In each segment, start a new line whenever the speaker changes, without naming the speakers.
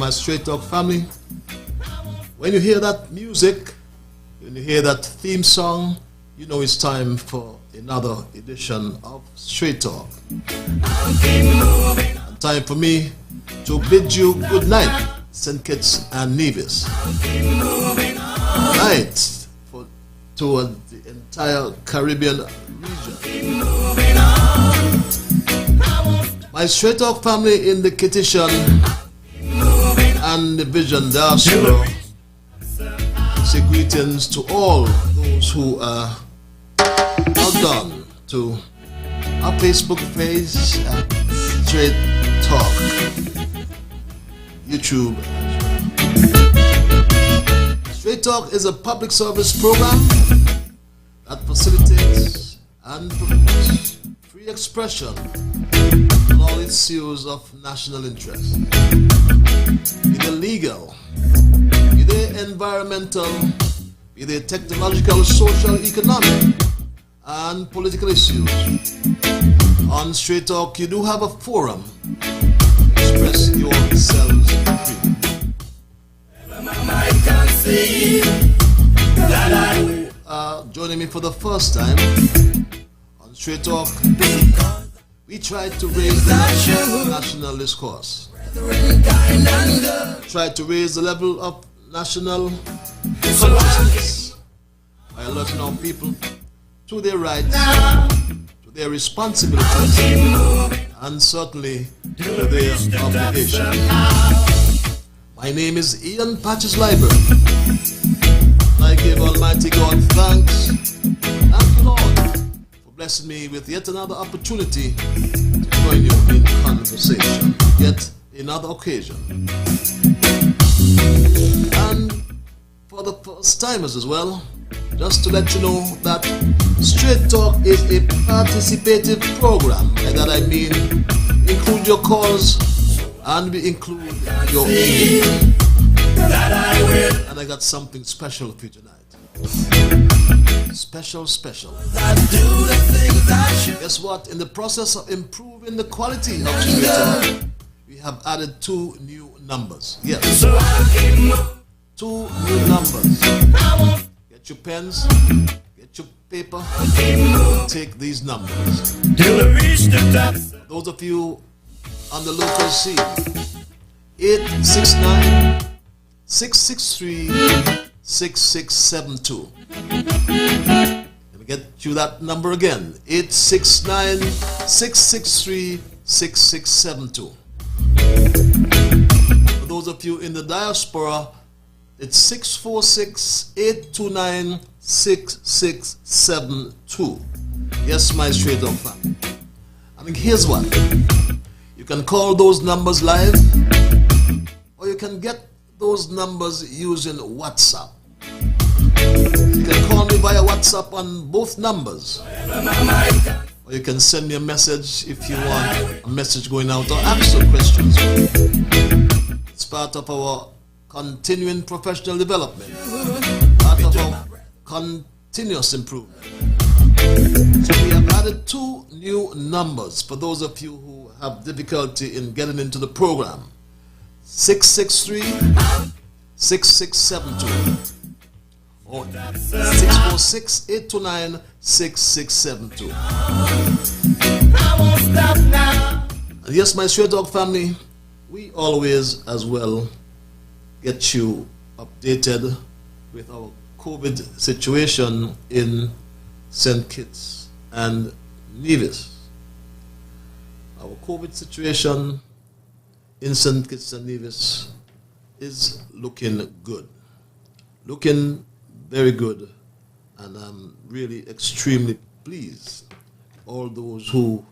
My Straight Talk family, when you hear that music, when you hear that theme song, you know it's time for another edition of Straight Talk. And time for me to bid you good night, St. Kitts and Nevis. Night toward the entire Caribbean region. My Straight Talk family in the Kittitian and the Vision diaspora, say greetings to all those who are logged on to our Facebook page at Straight Talk, YouTube. Straight Talk is a public service program that facilitates and promotes free expression on all issues of national interest, either legal, either environmental, either technological, social, economic, and political issues. On Straight Talk, you do have a forum to express yourselves freely. Joining me for the first time on Straight Talk, we tried to raise the national discourse, tried to raise the level of national consciousness by alerting our people to their rights, to their responsibilities, and certainly to their obligations. My name is Ian Patches Liburd. I give Almighty God thanks. Thank you, Lord, for blessing me with yet another opportunity to join you in conversation, yet another occasion. And for the first timers as well, just to let you know that Straight Talk is a participative program. By that I mean, include your calls and we include your email. And I got something special for you tonight. Special. Guess what? In the process of improving the quality of Straight Talk, we have added 2 new numbers. Yes. 2 new numbers. Get your pens, get your paper, take these numbers. Those of you on the local scene, 869-663-6672. Let me get you that number again, 869-663-6672. For those of you in the diaspora, it's 646-829-6672. Yes, my Straight Talk family. I mean, here's what. You can call those numbers live, or you can get those numbers using WhatsApp. You can call me via WhatsApp on both numbers, or you can send me a message if you want a message going out, or ask some questions. It's part of our continuing professional development, part of our continuous improvement. So we have added 2 new numbers for those of you who have difficulty in getting into the program. 663-6672 or 646-829-6672. And yes, my Straight Talk family, we always as well get you updated with our COVID situation in St. Kitts and Nevis. Our COVID situation in St. Kitts and Nevis is looking good, looking very good, and I'm really extremely pleased. All those who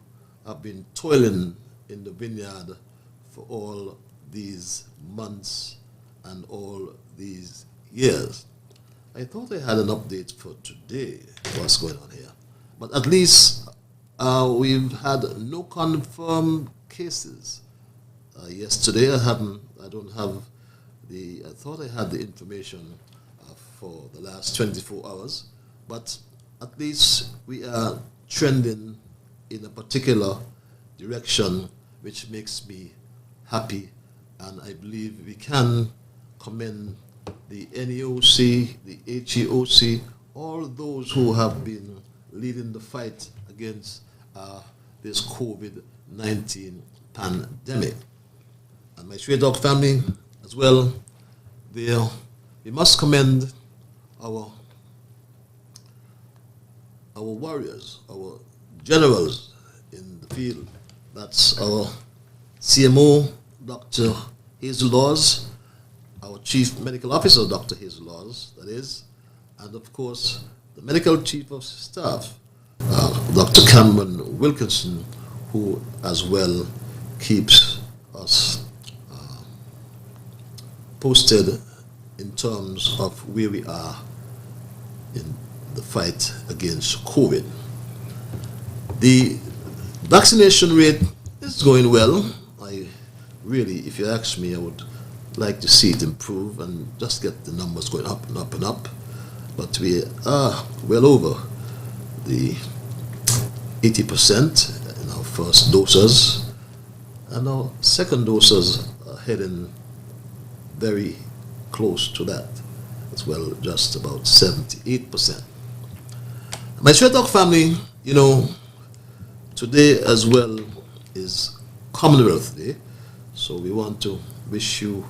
have been toiling in the vineyard for all these months and all these years. I thought I had an update for today, what's going on here. But at least we've had no confirmed cases. Yesterday I thought I had the information for the last 24 hours, but at least we are trending in a particular direction, which makes me happy, and I believe we can commend the NEOC, the HEOC, all those who have been leading the fight against this COVID-19 pandemic. And my Straight Talk family as well, we must commend our warriors, our generals in the field That's our CMO, Dr. Hazel Laws, our Chief Medical Officer, Dr. Hazel Laws, that is, and of course, the Medical Chief of Staff, Dr. Cameron Wilkinson, who as well keeps us posted in terms of where we are in the fight against COVID. The vaccination rate is going well. I really, if you ask me, I would like to see it improve and just get the numbers going up and up and up. But we are well over the 80% in our first doses, and our second doses are heading very close to that as well, just about 78%. My Straight Talk family, you know, today as well is Commonwealth Day, so we want to wish you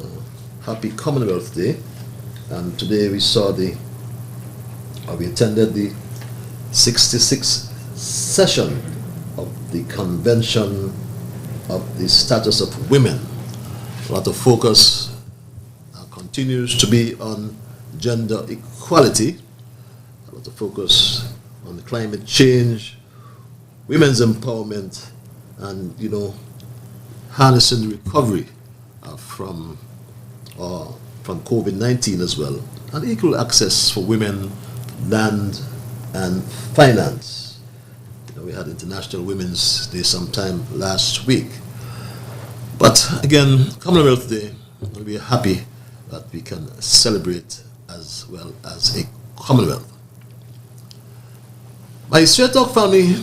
a happy Commonwealth Day. And today we attended the 66th session of the Convention of the Status of Women. A lot of focus continues to be on gender equality, a lot of focus on climate change, women's empowerment, and, you know, harnessing the recovery from COVID-19 as well, and equal access for women, land, and finance. You know, we had International Women's Day sometime last week. But again, Commonwealth Day, and we are happy that we can celebrate as well as a Commonwealth. My Straight Talk family,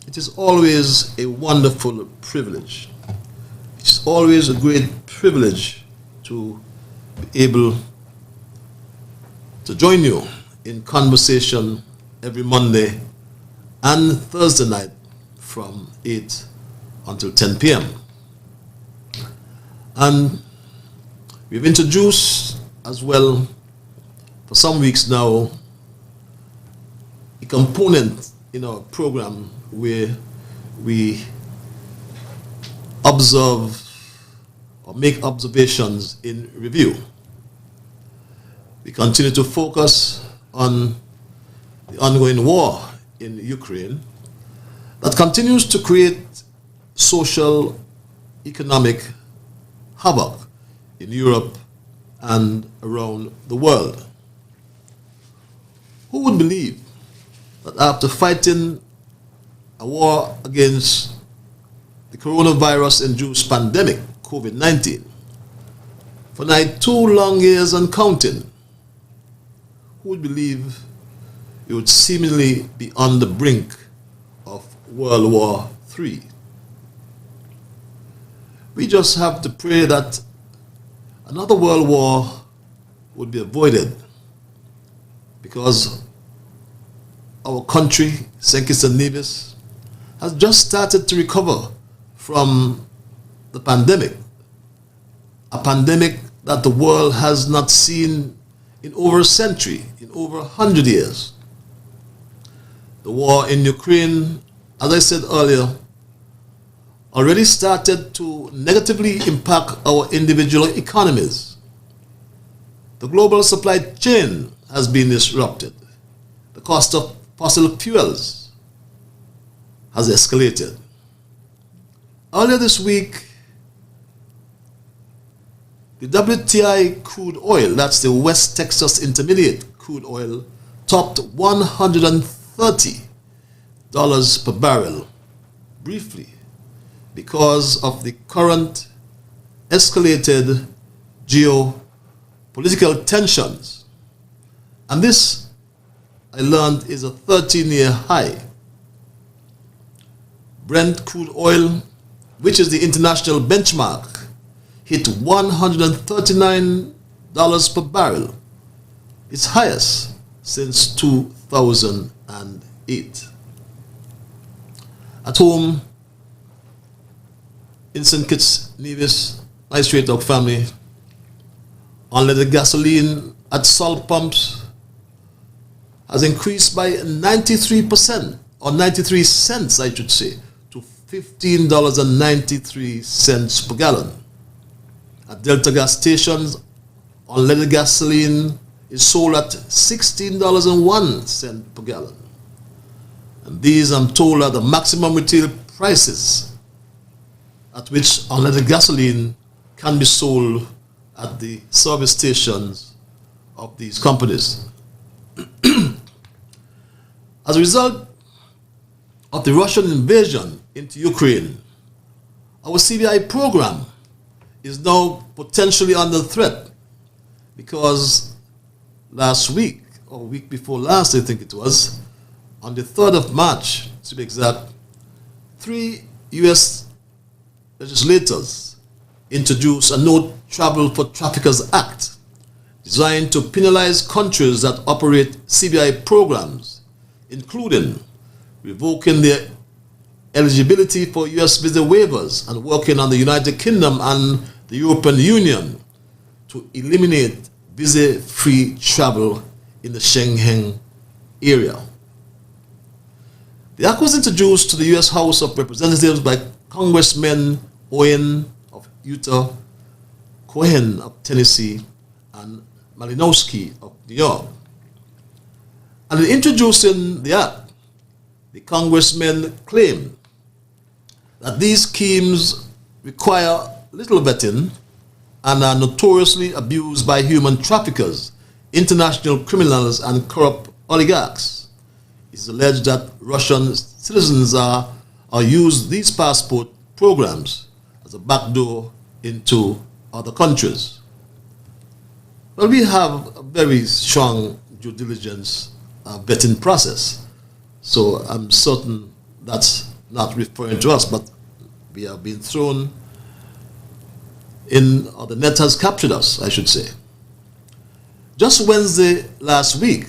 it is always a wonderful privilege. It's always a great privilege to be able to join you in conversation every Monday and Thursday night from 8 until 10 p.m. And we've introduced as well for some weeks now a component in our program where we observe or make observations in review. We continue to focus on the ongoing war in Ukraine that continues to create social, economic havoc in Europe and around the world. Who would believe that after fighting a war against the coronavirus-induced pandemic, COVID-19, for nigh 2 long years and counting, who would believe it would seemingly be on the brink of World War III? We just have to pray that another world war would be avoided, because our country, St. Kitts and Nevis, has just started to recover from the pandemic, a pandemic that the world has not seen in over a century, in over 100 years. The war in Ukraine, as I said earlier, already started to negatively impact our individual economies. The global supply chain has been disrupted. The cost of fossil fuels has escalated. Earlier this week, the WTI crude oil, that's the West Texas Intermediate crude oil, topped $130 per barrel briefly because of the current escalated geopolitical tensions. And this, I learned, is a 13-year high. Brent crude oil, which is the international benchmark, hit $139 per barrel, its highest since 2008. At home, in St. Kitts, Nevis, my Straight Talk family, unleaded gasoline at salt pumps has increased by 93%, or 93 cents, I should say, to $15.93 per gallon. At Delta gas stations, unleaded gasoline is sold at $16.01 per gallon. And these, I'm told, are the maximum retail prices at which unleaded gasoline can be sold at the service stations of these companies. As a result of the Russian invasion into Ukraine, our CBI program is now potentially under threat because last week, or week before last, I think it was, on the 3rd of March, to be exact, 3 U.S. legislators introduced a No Travel for Traffickers Act designed to penalize countries that operate CBI programs, including revoking their eligibility for U.S. visa waivers and working on the United Kingdom and the European Union to eliminate visa-free travel in the Schengen area. The act was introduced to the U.S. House of Representatives by Congressmen Owen of Utah, Cohen of Tennessee, and Malinowski of New York. And in introducing the act, the congressmen claimed that these schemes require little vetting and are notoriously abused by human traffickers, international criminals, and corrupt oligarchs. It is alleged that Russian citizens are used these passport programs as a backdoor into other countries. Well, we have a very strong due diligence vetting process, so I'm certain that's not referring to us, but we have been thrown in, or the net has captured us, I should say. Just Wednesday last week,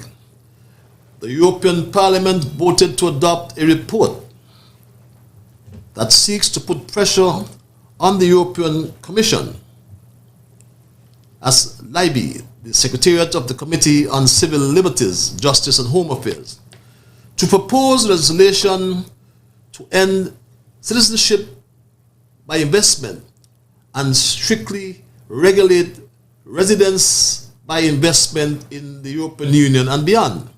the European Parliament voted to adopt a report that seeks to put pressure on the European Commission as Liburd, the Secretariat of the Committee on Civil Liberties, Justice and Home Affairs, to propose legislation to end citizenship by investment and strictly regulate residence by investment in the European Union and beyond.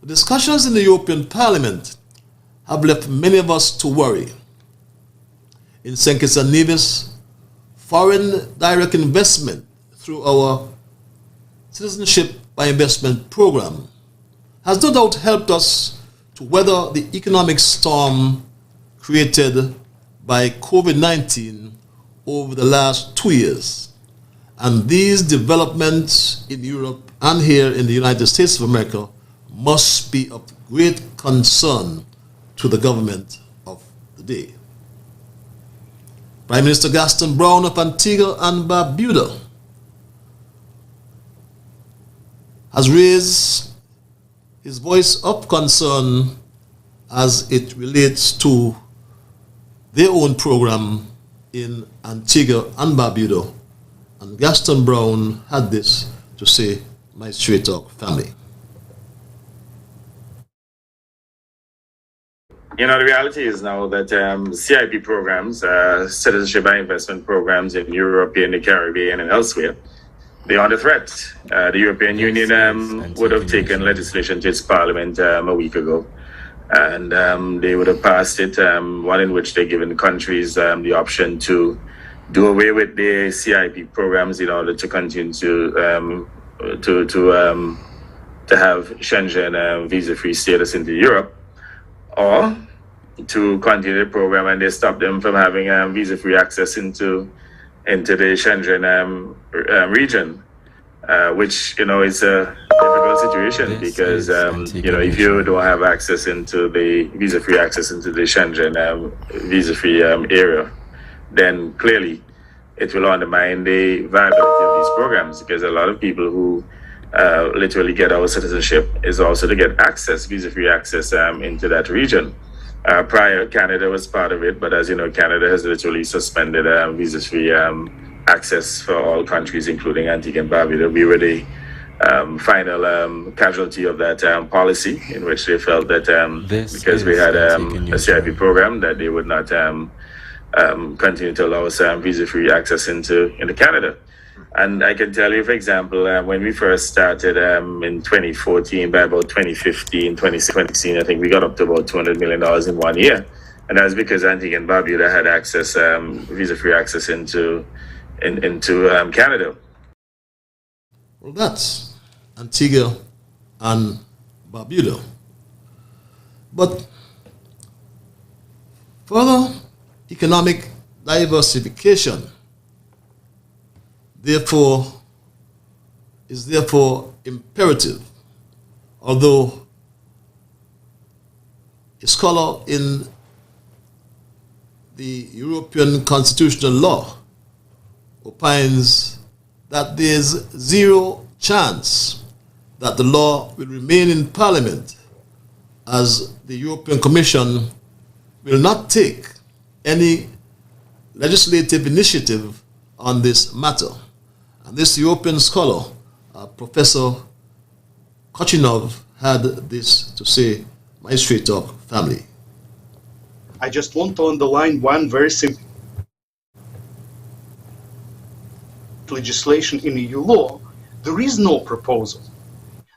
The discussions in the European Parliament have left many of us to worry. In St. Kitts and Nevis, foreign direct investment through our citizenship by investment program has no doubt helped us to weather the economic storm created by COVID-19 over the last 2 years. And these developments in Europe and here in the United States of America must be of great concern to the government of the day. Prime Minister Gaston Brown of Antigua and Barbuda has raised his voice of concern as it relates to their own program in Antigua and Barbuda. And Gaston Brown had this to say, my Straight Talk family.
You know, the reality is now that CIP programs, citizenship and investment programs in Europe, in the Caribbean, and elsewhere, they are under threat. The European Union would have taken legislation to its parliament a week ago, and they would have passed it, one in which they're giving countries the option to do away with the CIP programs in order to continue to have Schengen visa-free status into Europe, or to continue the program and they stop them from having visa-free access into the Schengen region, which, you know, is a difficult situation because, you know, if you don't have access into the visa-free access into the Schengen visa-free area, then clearly it will undermine the viability of these programs, because a lot of people who literally get our citizenship is also to get access, visa-free access into that region. Prior, Canada was part of it, but as you know, Canada has literally suspended visa-free access for all countries, including Antigua and Barbuda. We were the final casualty of that policy, in which they felt that because we had a CIP program, that they would not continue to allow us visa-free access into Canada. And I can tell you, for example, when we first started in 2014, by about 2015, 2016, I think we got up to about $200 million in 1 year. And that was because Antigua and Barbuda had access, visa-free access into Canada.
Well, that's Antigua and Barbuda. But further economic diversification is therefore imperative, although a scholar in the European constitutional law opines that there's zero chance that the law will remain in Parliament, as the European Commission will not take any legislative initiative on this matter. And this European scholar, Professor Kochinov, had this to say, my straight talk family.
I just want to underline one very simple legislation in EU law. There is no proposal.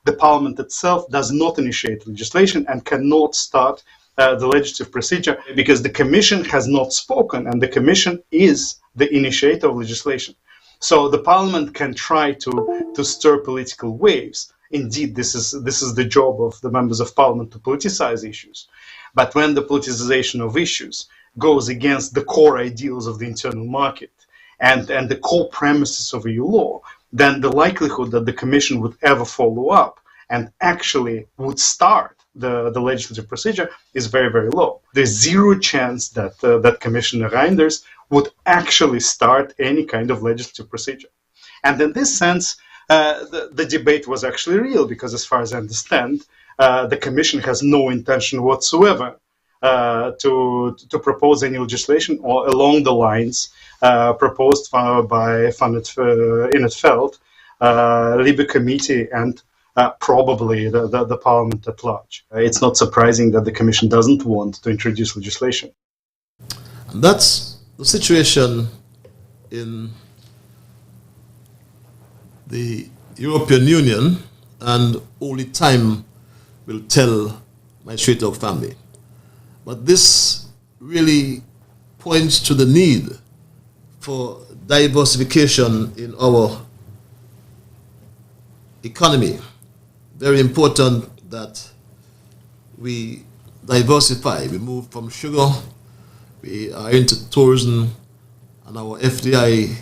The Parliament itself does not initiate legislation and cannot start the legislative procedure because the Commission has not spoken, and the Commission is the initiator of legislation. So the Parliament can try to stir political waves. Indeed, this is the job of the members of Parliament, to politicize issues. But when the politicization of issues goes against the core ideals of the internal market and the core premises of EU law, then the likelihood that the Commission would ever follow up and actually would start the legislative procedure is very, very low. There's zero chance that that Commissioner Reinders would actually start any kind of legislative procedure. And in this sense, the debate was actually real, because as far as I understand, the Commission has no intention whatsoever to propose any legislation or along the lines proposed by Van het Veld, Libe Committee, and probably the Parliament at large. It's not surprising that the Commission doesn't want to introduce legislation.
And that's the situation in the European Union, and only time will tell my straight talk family. But this really points to the need for diversification in our economy. Very important that we diversify. We move from sugar, we are into tourism, and our FDI,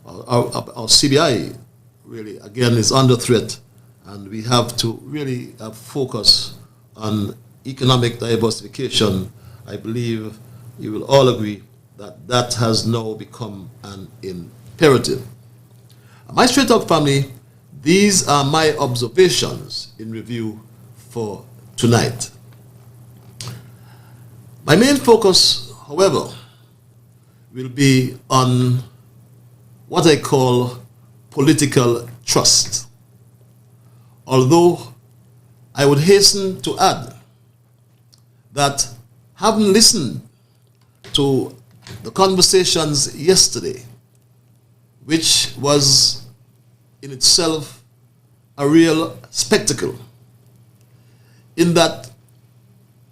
our CBI, really, again, is under threat. And we have to really focus on economic diversification. I believe you will all agree that that has now become an imperative. My straight talk family, these are my observations in review for tonight. My main focus, however, will be on what I call political trust. Although I would hasten to add that, having listened to the conversations yesterday, which was in itself a real spectacle, in that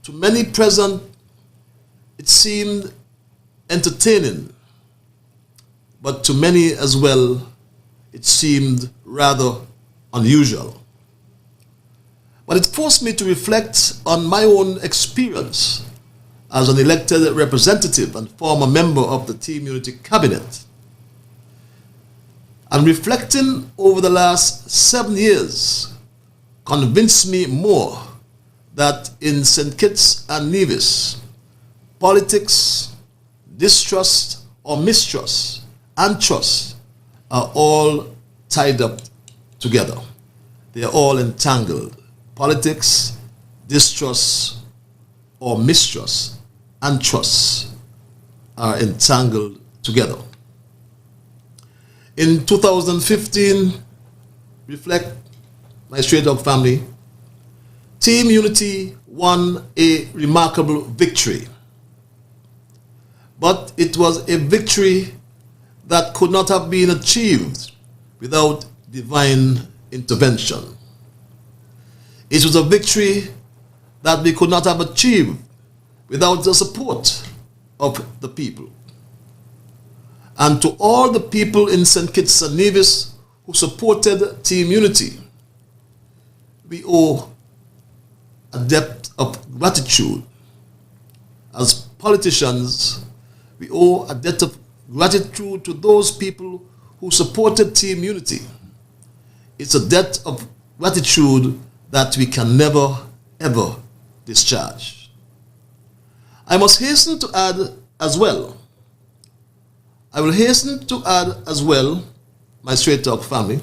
to many present it seemed entertaining, but to many as well it seemed rather unusual. But it forced me to reflect on my own experience as an elected representative and former member of the Team Unity Cabinet. And reflecting over the last 7 years convinced me more that in St. Kitts and Nevis, politics, distrust or mistrust, and trust are all tied up together. They are all entangled. Politics, distrust or mistrust, and trust are entangled together. In 2015, reflect my Straight Talk family, Team Unity won a remarkable victory. But it was a victory that could not have been achieved without divine intervention. It was a victory that we could not have achieved without the support of the people. And to all the people in St. Kitts and Nevis who supported Team Unity, we owe a debt of gratitude. As politicians, we owe a debt of gratitude to those people who supported Team Unity. It's a debt of gratitude that we can never, ever discharge. I must hasten to add as well, my Straight Talk family,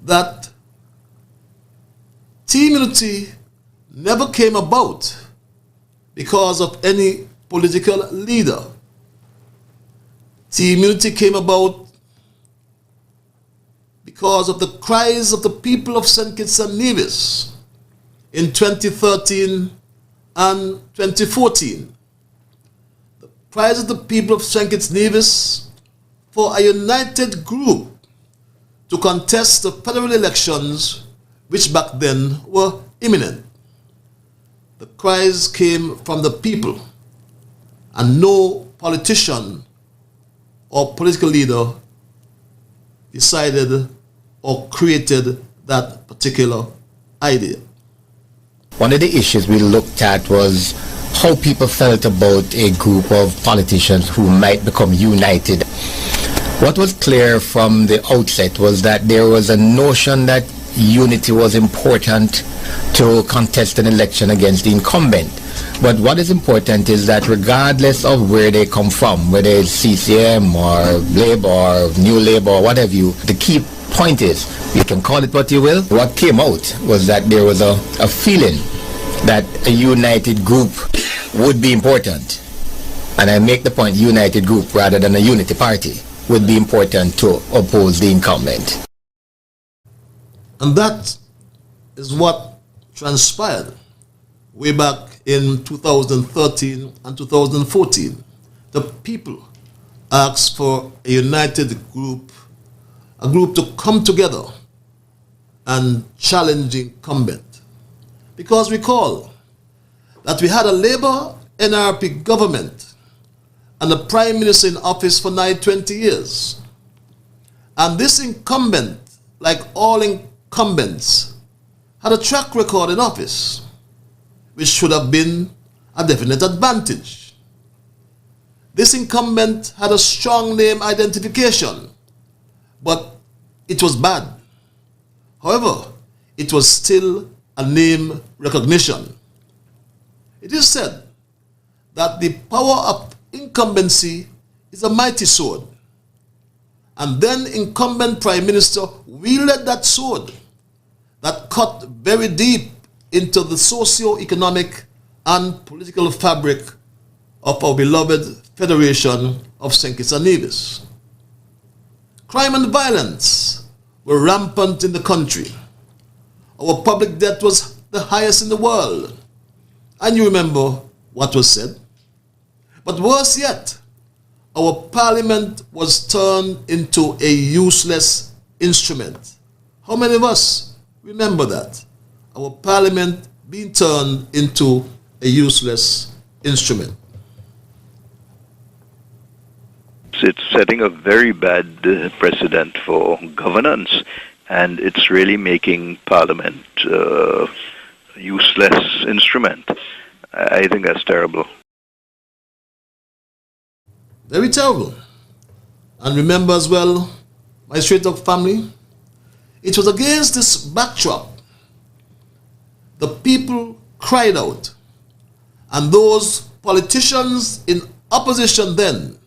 that Team Unity never came about because of any political leader. Team Unity came about because of the cries of the people of St. Kitts and Nevis in 2013 and 2014. The cries of the people of St. Kitts and Nevis for a united group to contest the federal elections, which back then were imminent. The cries came from the people, and no politician or political leader decided or created that particular idea.
One of the issues we looked at was how people felt about a group of politicians who might become united. What was clear from the outset was that there was a notion that unity was important to contest an election against the incumbent. But what is important is that regardless of where they come from, whether it's CCM or Labour or New Labour or whatever the key point is, you can call it what you will. What came out was that there was a feeling that a united group would be important. And I make the point united group rather than a unity party would be important to oppose the incumbent.
And that is what transpired way back in 2013 and 2014. The people asked for a united group, a group to come together and challenge the incumbent. Because recall that we had a Labour NRP government and a Prime Minister in office for nigh 20 years. And this incumbent, like all incumbents, had a track record in office, which should have been a definite advantage. This incumbent had a strong name identification, but it was bad. However, it was still a name recognition. It is said that the power of incumbency is a mighty sword. And then incumbent Prime Minister wielded that sword that cut very deep into the socio-economic and political fabric of our beloved Federation of St. Kitts and Nevis. Crime and violence were rampant in the country. Our public debt was the highest in the world. And you remember what was said. But worse yet, our parliament was turned into a useless instrument. How many of us remember that? Our parliament being turned into a useless instrument.
It's setting a very bad precedent for governance, and it's really making Parliament a useless instrument. I think that's terrible.
Very terrible. And remember as well, my Straight Talk family, it was against this backdrop the people cried out, and those politicians in opposition then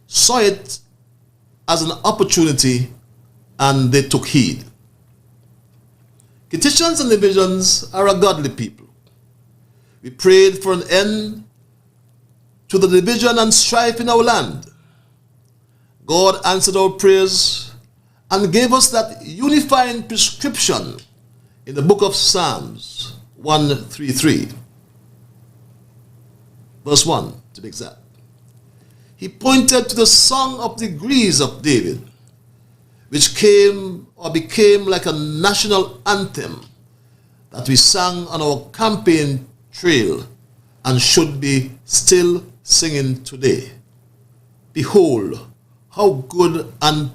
saw it as an opportunity and they took heed. Kittitians and divisions are a godly people. We prayed for an end to the division and strife in our land. God answered our prayers, and gave us that unifying prescription in the book of Psalms 133, verse 1 to be exact. He pointed to the Song of Degrees of David, which came or became like a national anthem that we sang on our campaign trail and should be still singing today. Behold, how good and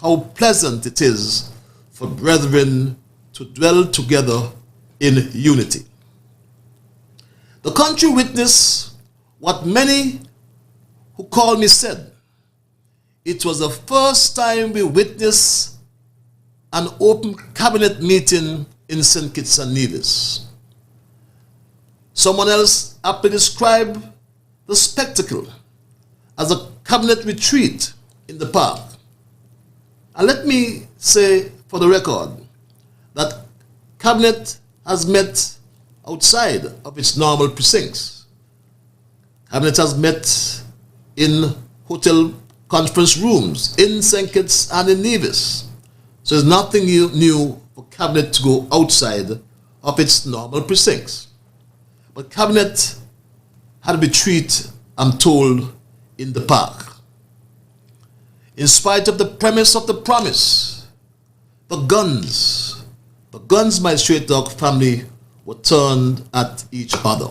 how pleasant it is for brethren to dwell together in unity. The country witnessed what many who called me said. It was the first time we witnessed an open cabinet meeting in St. Kitts and Nevis. Someone else aptly described the spectacle as a cabinet retreat in the park. And let me say for the record that cabinet has met outside of its normal precincts. Cabinet has met in hotel conference rooms in St. Kitts and in Nevis. So there's nothing new for cabinet to go outside of its normal precincts. But cabinet had a retreat, I'm told, in the park. In spite of the premise of the promise, the guns, my straight dog family, were turned at each other.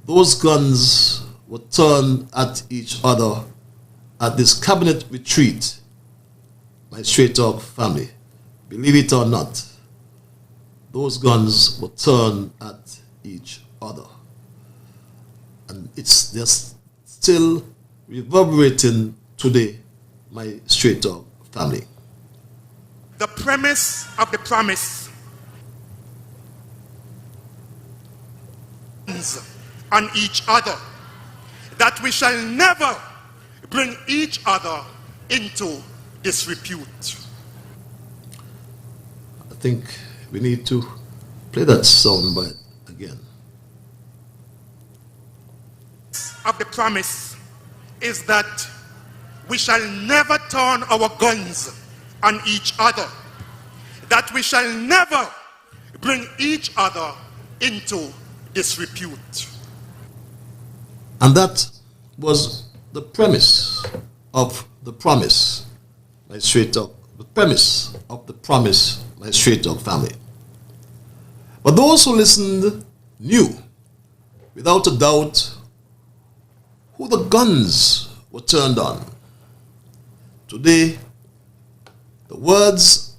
Those guns were turned at each other at this cabinet retreat, my straight dog family. Believe it or not, those guns were turned at each other. And they're still reverberating today, my straight dog family.
The premise of the promise on each other, that we shall never bring each other into disrepute.
I think we need to play that soundbite again.
Of the promise is that we shall never turn our guns on each other, that we shall never bring each other into disrepute.
And that was the premise of the promise, my straight dog, the premise of the promise, my straight dog family. But those who listened knew, without a doubt, who the guns were turned on. Today, the words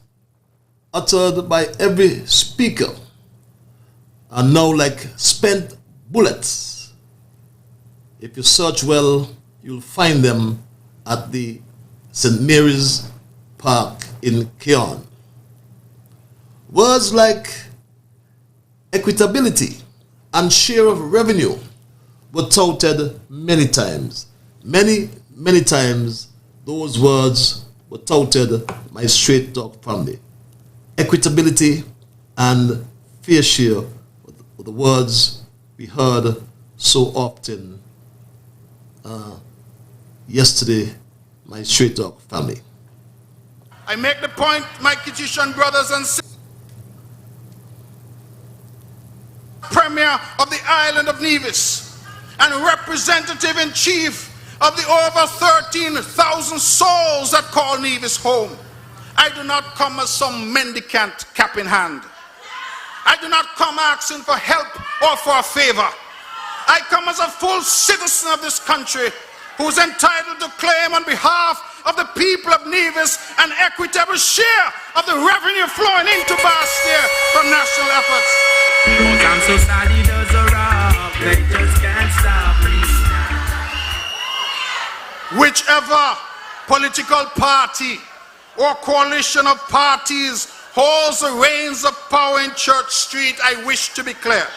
uttered by every speaker are now like spent bullets. If you search well, you'll find them at the St. Mary's Park in Keon. Words like equitability and share of revenue were touted many times. Many times those words were touted my straight dog family. Equitability and fair share were the words we heard so often yesterday, my straight dog family.
I make the point, my Kittitian brothers and sisters, Premier of the island of Nevis and representative in chief of the over 13,000 souls that call Nevis home. I do not come as some mendicant cap in hand. I do not come asking for help or for a favor. I come as a full citizen of this country who's entitled to claim on behalf of the people of Nevis an equitable share of the revenue flowing into Bastia from national efforts.
I'm so sad he does a rock, they just can't stop me.
Whichever political party or coalition of parties holds the reins of power in Church Street, I wish to be clear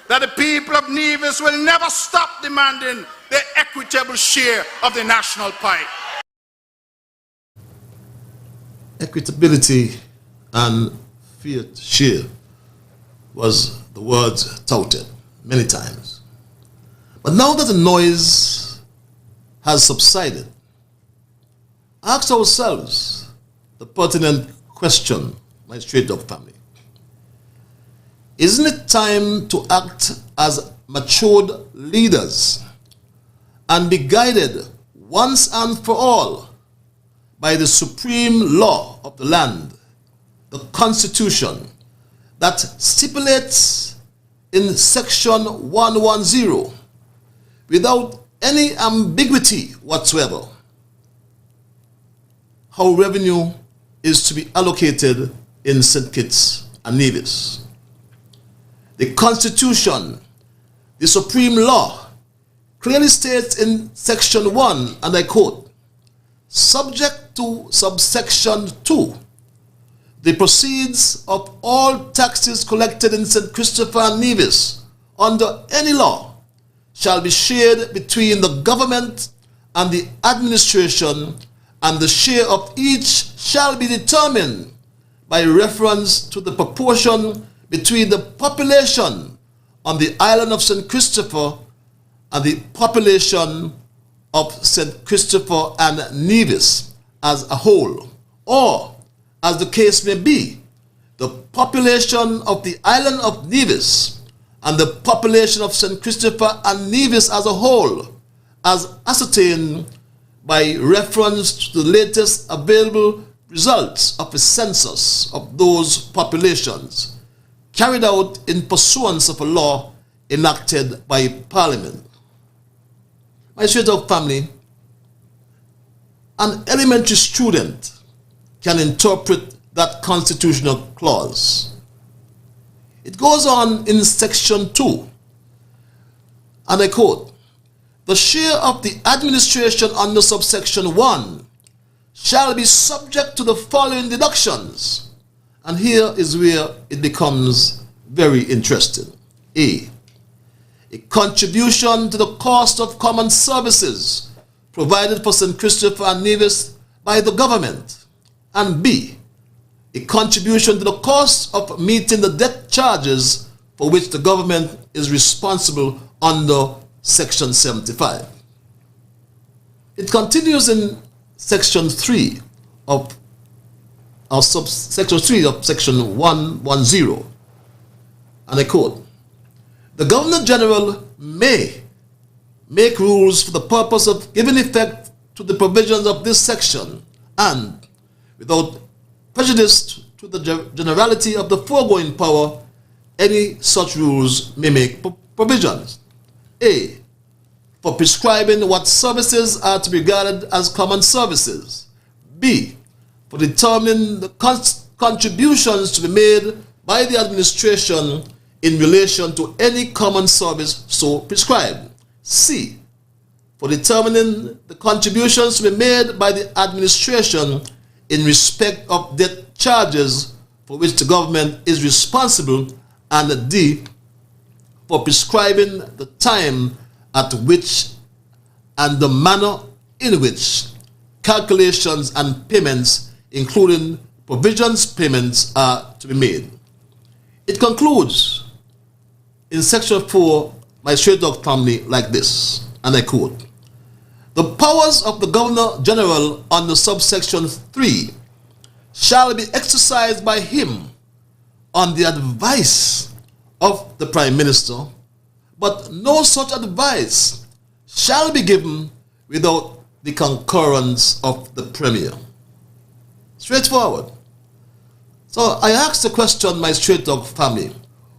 that the people of Nevis will never stop demanding their equitable share of the national pie.
Equitability and fair share was the words touted many times. But now that the noise has subsided, ask ourselves, the pertinent question, my straight dog family. Isn't it time to act as matured leaders and be guided once and for all by the supreme law of the land, the Constitution, that stipulates in section 110 without any ambiguity whatsoever how revenue is to be allocated in St. Kitts and Nevis. The Constitution, the supreme law, clearly states in section 1, and I quote, subject to subsection 2, the proceeds of all taxes collected in St. Christopher and Nevis under any law shall be shared between the government and the administration, and the share of each shall be determined by reference to the proportion between the population on the island of St. Christopher and the population of St. Christopher and Nevis as a whole, or, as the case may be, the population of the island of Nevis and the population of St. Christopher and Nevis as a whole, as ascertained by reference to the latest available results of a census of those populations carried out in pursuance of a law enacted by Parliament. My straight dog family, an elementary student can interpret that constitutional clause. It goes on in section 2, and I quote, the share of the administration under subsection 1 shall be subject to the following deductions. And here is where it becomes very interesting. A contribution to the cost of common services provided for St. Christopher and Nevis by the government. And B, a contribution to the cost of meeting the debt charges for which the government is responsible under Section 75. It continues in Section 3 of Section 3 of Section 110, and I quote, the Governor General may make rules for the purpose of giving effect to the provisions of this section, and without prejudice to the generality of the foregoing power, any such rules may make provisions. A, for prescribing what services are to be regarded as common services. B, for determining the contributions to be made by the administration in relation to any common service so prescribed. C, for determining the contributions to be made by the administration in respect of debt charges for which the government is responsible. And D, for prescribing the time at which and the manner in which calculations and payments, including provisions payments, are to be made. It concludes in section 4, my straight dog family, like this, and I quote, the powers of the Governor General under subsection 3 shall be exercised by him on the advice of the Prime Minister, but no such advice shall be given without the concurrence of the Premier. Straightforward. So I ask the question, my straight dog family,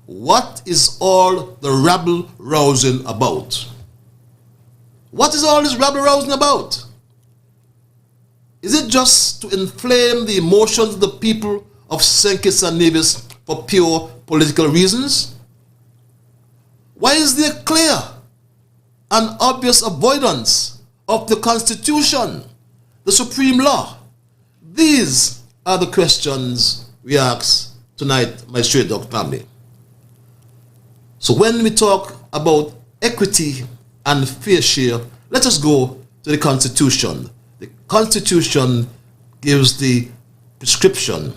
what is all the rabble-rousing about? What is all this rabble-rousing about? Is it just to inflame the emotions of the people of St. Kitts and Nevis for pure political reasons? Why is there clear and obvious avoidance of the Constitution, the supreme law? These are the questions we ask tonight, my straight dog family. So when we talk about equity and fair share, let us go to the Constitution. The Constitution gives the prescription.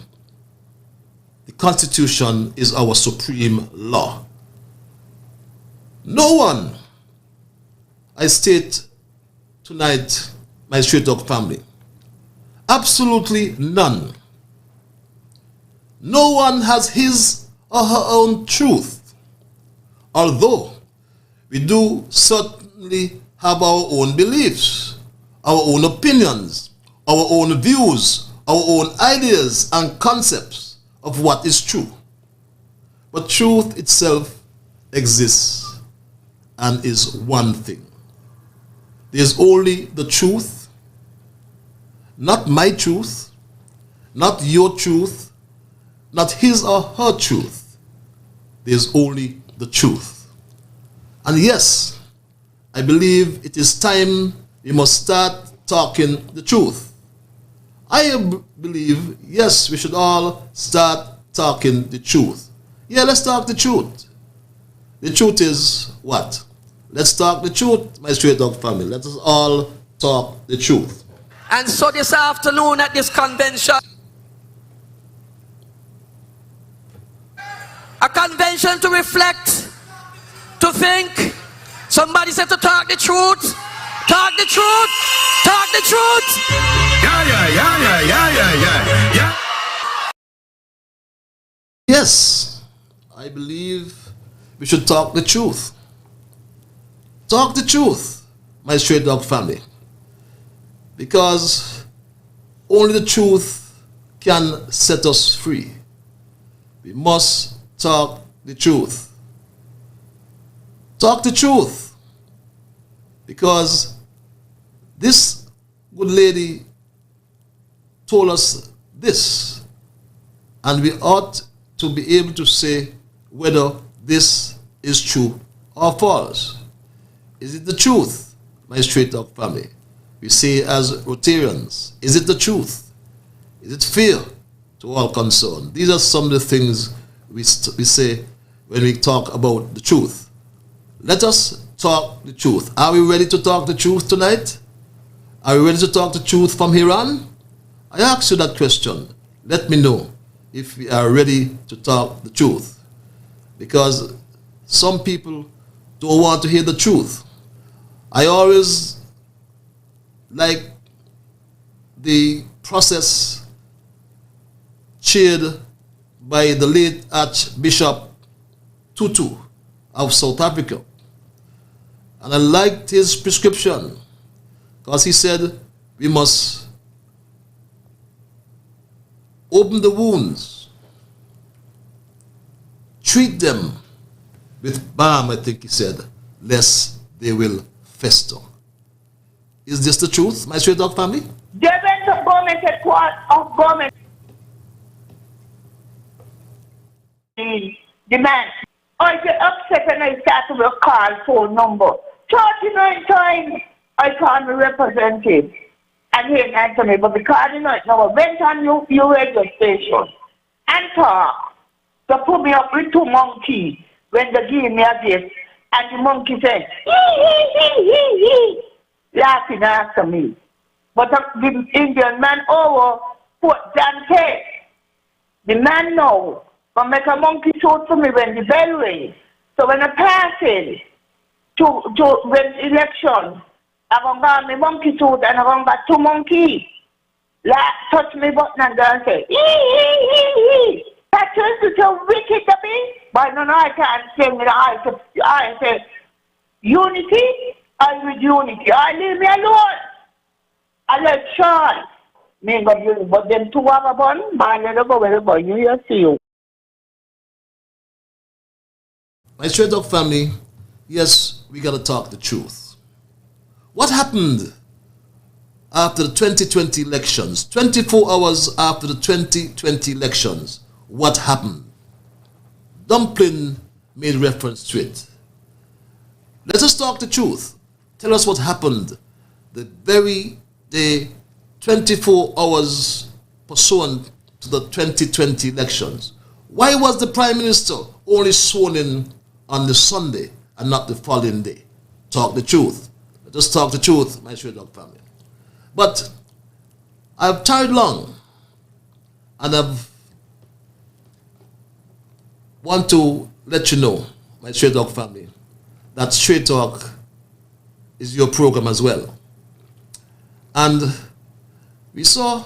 The Constitution is our supreme law. No one, I state tonight, my straight dog family, Absolutely none. No one has his or her own truth, although we do certainly have our own beliefs, our own opinions, our own views, our own ideas and concepts of what is true. But truth itself exists and is one thing. There's only the truth, not my truth, not your truth, not his or her truth. There's only the truth. And yes, I believe it is time we must start talking the truth. I believe, yes, we should all start talking the truth. Yeah, let's talk the truth. The truth is what? Let's talk the truth, my Straight Dog family. Let us all talk the truth.
And so this afternoon at this convention, a convention to reflect, to think. Somebody said to talk the truth. Talk the truth. Talk the truth. Yeah.
Yes, I believe we should talk the truth. Talk the truth, my Straight Dog family. Because only the truth can set us free. We must talk the truth. Talk the truth. Because this good lady told us this, and we ought to be able to say whether this is true or false. Is it the truth, my Straight Dog family? We say as Rotarians, is it the truth? Is it fair to all concerned? These are some of the things we say when we talk about the truth. Let us talk the truth. Are we ready to talk the truth tonight? Are we ready to talk the truth from here on? I ask you that question. Let me know if we are ready to talk the truth. Because some people don't want to hear the truth. I always like the process chaired by the late Archbishop Tutu of South Africa. And I liked his prescription because he said we must open the wounds, treat them with balm, I think he said, lest they will fester. Is this the truth, my Straight Dog family?
They went to government headquarters of government. The man, I get upset and I start to call phone number. 39 times I called my representative and he didn't answer me, but because you know, I went on your radio station and talk. So put me up with two monkeys when they gave me a gift, and the monkey said, laughing after me. But the Indian man over put Dante. The man know, but make a monkey shoot for me when the bell rings. So when I pass it to when election, I'm going to buy my monkey suit and I'm going to buy two monkeys. Touch me button and then say, that is so wicked to me. But no, I can't sing it. I say, unity, I with unity. I leave me alone. I let Sean. Me go you, but then two of a bun, man, let go where go. You see you.
My Straight Dog family, yes, we got to talk the truth. What happened after the 2020 elections? 24 hours after the 2020 elections, what happened? Dumpling made reference to it. Let us talk the truth. Tell us what happened the very day, 24 hours pursuant to the 2020 elections. Why was the Prime Minister only sworn in on the Sunday and not the following day? Talk the truth. Let us talk the truth, my Straight Dog family. But I've tarried long and I've want to let you know, my Straight Dog family, that Straight Talk is your program as well. And We saw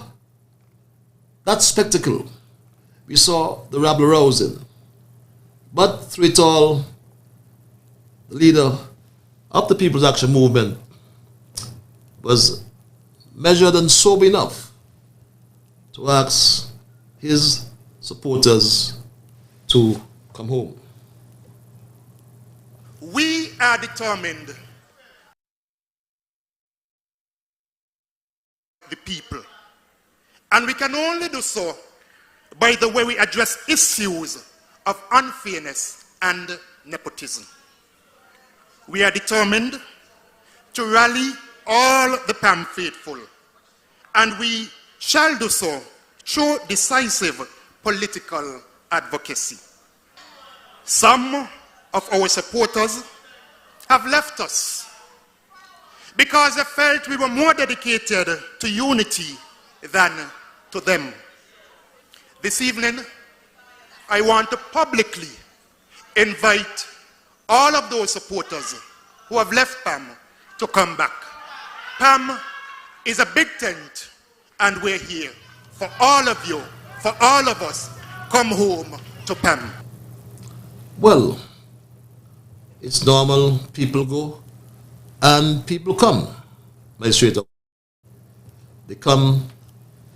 that spectacle. We saw the rabble rousing. But through it all, the leader of the People's Action Movement was measured and sober enough to ask his supporters to come home.
We are determined, the people, and we can only do so by the way we address issues of unfairness and nepotism. We are determined to rally all the PAM faithful, and we shall do so through decisive political advocacy. Some of our supporters have left us because they felt we were more dedicated to unity than to them. This evening, I want to publicly invite all of those supporters who have left PAM to come back. PAM is a big tent, and we're here for all of you, for all of us. Come home to PAM.
Well, it's normal. People go and people come. My straight up. They come,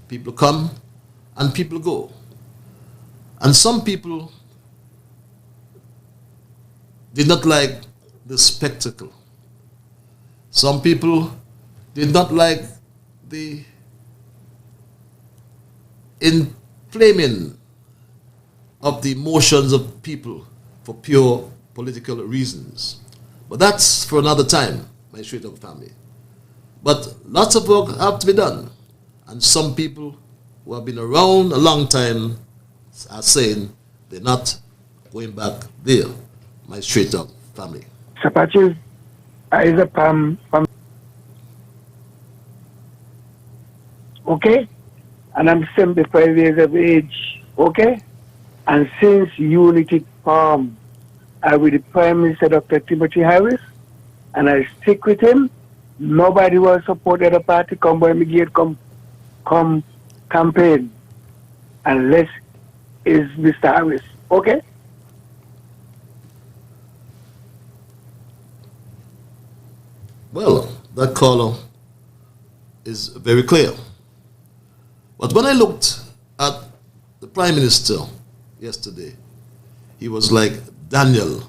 people come, and people go. And some people did not like the spectacle. Some people did not like the inflaming of the emotions of people for pure political reasons. But that's for another time, my straight up family. But lots of work have to be done. And some people who have been around a long time are saying they're not going back there, my straight up family.
Sapachi is a PAM. Okay? And I'm 75 years of age. Okay? And since Unity PAM, I'm with the Prime Minister Dr. Timothy Harris, and I stick with him. Nobody will support the other party, come by me gate, come campaign, unless it's Mr. Harris. Okay?
Well, that caller is very clear. But when I looked at the Prime Minister yesterday, he was like Daniel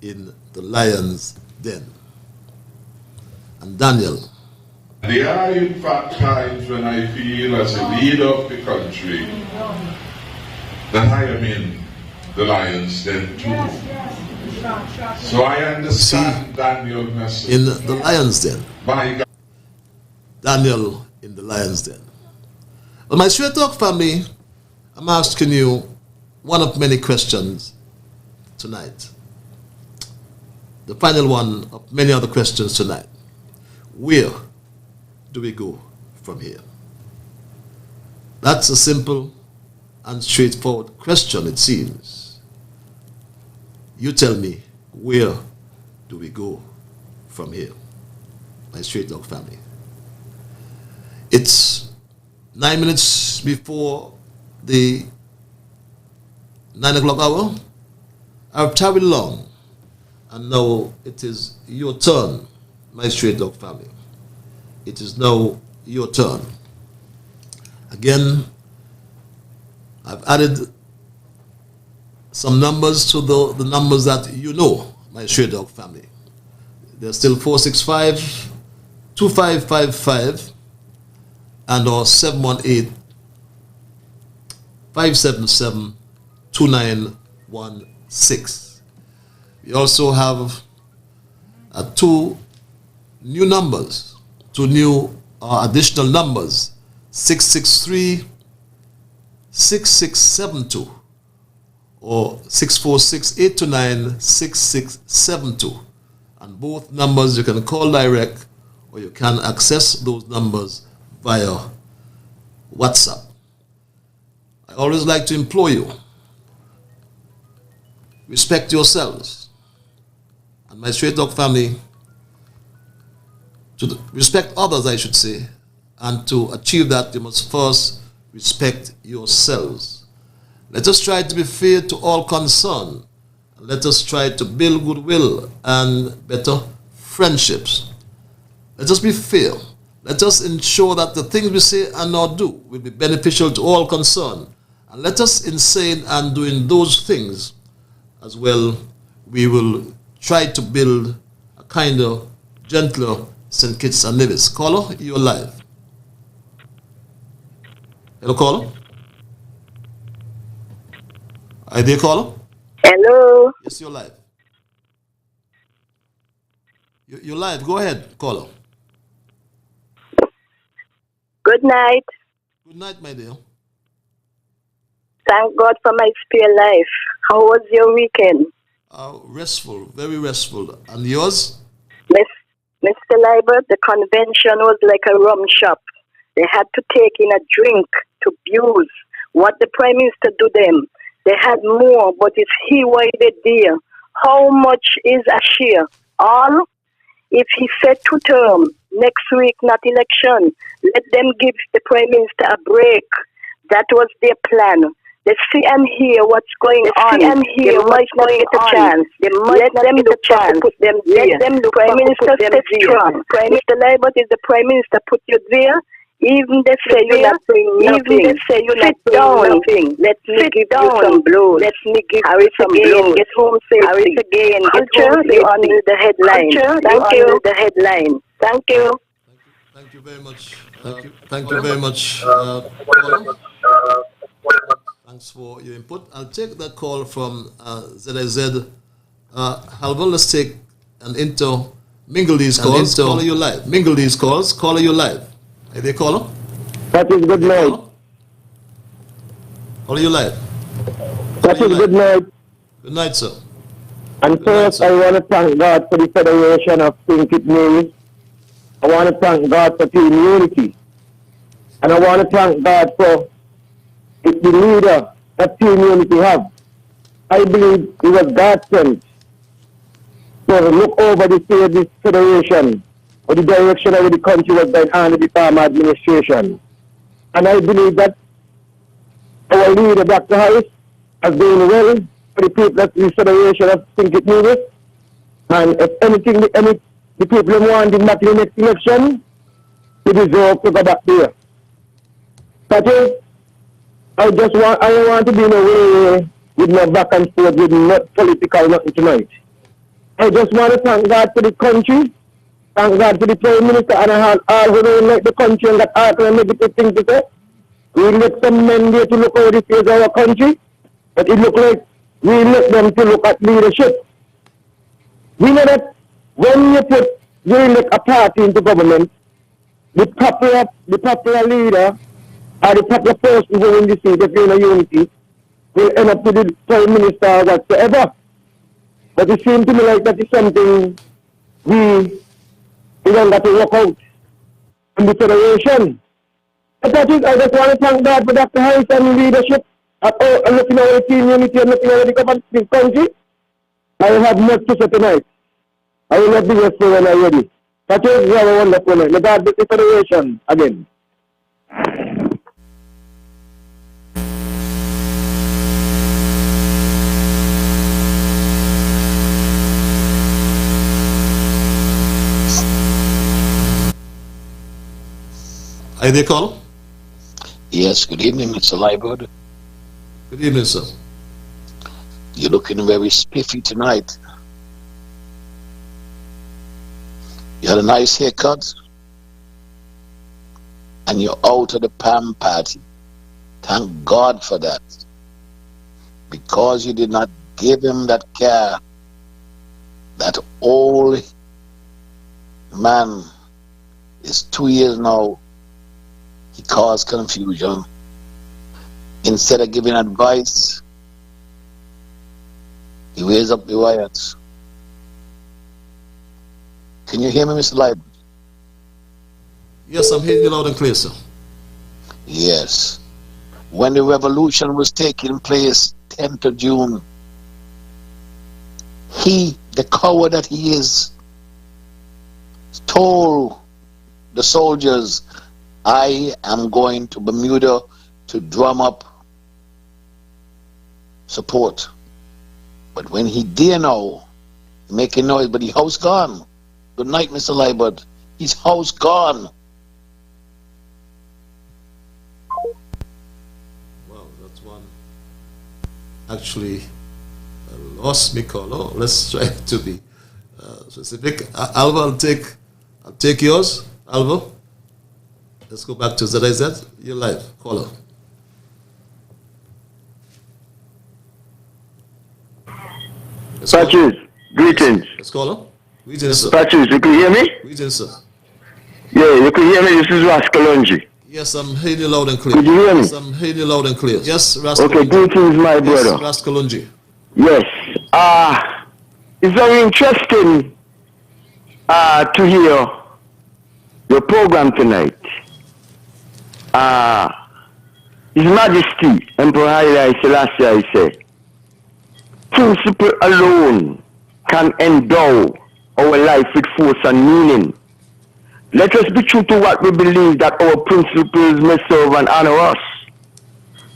in the lion's den. And Daniel.
There are in fact times when I feel as a leader of the country that I am in the lion's den too. So I understand Daniel's message.
In the lion's den.
My God.
Daniel in the lion's den. Well, my Straight Talk family, I'm asking you one of many questions tonight. The final one of many other questions tonight. Where do we go from here? That's a simple and straightforward question, it seems. You tell me, where do we go from here? My Straight Talk family. It's 9 minutes before the 9 o'clock hour. I've traveled long, and now it is your turn, my Straight Talk family. It is now your turn. Again, I've added some numbers to the numbers that you know, my Straight Talk family. There's still 465-2555 and or 718-577-2916. We also have two new numbers, two new additional numbers, 663-6672 or 646-829-6672. And both numbers you can call direct or you can access those numbers via WhatsApp. I always like to implore you, respect yourselves and my Straight Talk family, to respect others, I should say, And to achieve that, you must first respect yourselves. Let us try to be fair to all concerned. Let us try to build goodwill and better friendships. Let us be fair. Let us ensure that the things we say and not do will be beneficial to all concerned. And let us, in saying and doing those things as well, we will try to build a kinder, gentler St. Kitts and Nevis. Caller, you're live. Hello, caller. Are you there, caller?
Hello.
Yes, you're live. You're live. Go ahead, caller.
Good night.
Good night, my dear.
Thank God for my spare life. How was your weekend?
Restful, very restful. And yours?
Mr. Liburd, the convention was like a rum shop. They had to take in a drink to abuse what the Prime Minister do them. They had more, but it's he why they dear. How much is a share? All? If he said 2 term, next week not election, let them give the Prime Minister a break. That was their plan. They see and hear what's going on. They might not get a chance. They might not get a chance. Let them look. Prime Minister stay strong. Mr. Liburd is the Prime Minister put you there. Even they say you're not doing nothing. Even they say you're not doing nothing. Let me give you some blows. Let me give you some blows. Get home safely. Harris again. Culture, you under the headline. Thank you. Under the headline. Thank you.
Thank you very much. Thank you very much. Thanks for your input. I'll take that call from ZIZ. However, let's take and mingle these calls. Caller, you live. Mingle these calls. Caller, you live. Are they caller?
That is good night.
Caller, you live.
That is good night.
Good night, sir.
And first, I want to thank God for the Federation of St. Kitts Nevis. I want to thank God for team unity. And I want to thank God for the leader that team unity have. I believe it was God sent to look over this federation or the direction of the country was going under the former administration. And I believe that our leader, Dr. Harris, has done well for the people of the federation of St. Kitts Nevis. And if anything, the people want in the next election, they deserve to go back there. That is, I don't want to be in a way with no back and forth, with no political nothing tonight. I just want to thank God for the country, thank God for the Prime Minister, and all who don't like the country and that all kind of negative things to say. We let some men there to look over the face of our country, but it looks like we let them to look at leadership. We know that when you elect a party into government, the popular leader or the popular person who in the seat, if you're in a unity, will end up with the Prime Minister or whatsoever. But it seems to me like that is something we don't have to work out in the federation. But that is, I just want to thank God for Dr. Harris and leadership, and looking at the team unity and looking at the government in the country. I have much to say tonight. I will not be here when I'm ready. That is a wonderful night. May God bless the federation again.
Are they call?
Yes, good evening, Mr. Liburd.
Good evening, sir.
You're looking very spiffy tonight. You had a nice haircut, and you're out of the Palm party. Thank God for that. Because you did not give him that care, that old man is 2 years now. He caused confusion. Instead of giving advice, he raised up the riots. Can you hear me, Mr. Liburd?
Yes, I'm hearing you loud and clear, sir.
Yes. When the revolution was taking place, 10th of June, he, the coward that he is, told the soldiers I am going to Bermuda to drum up support. But when he did know, making noise, but his house gone. Good night, Mr. Liburd. His house gone.
Well, that's one. Actually, lost me call. Oh, let's try to be specific. Alva, I'll take yours. Alva, let's go back to ZIZ. You're live. Caller.
Patches, greetings.
Let's call her. Greetings, sir.
Patches, you can hear me?
Greetings, sir.
Yeah, you can hear me. This is Rascalongi.
Yes, I'm hearing you loud and clear.
Could you hear me?
Yes, I'm hearing you loud and clear. Yes, Rascalongi.
Okay, greetings, my brother.
Yes, Rascalongi.
Yes. It's very interesting to hear your program tonight. His Majesty, Emperor Haile Selassie, I say, principle alone can endow our life with force and meaning. Let us be true to what we believe, that our principles may serve and honor us.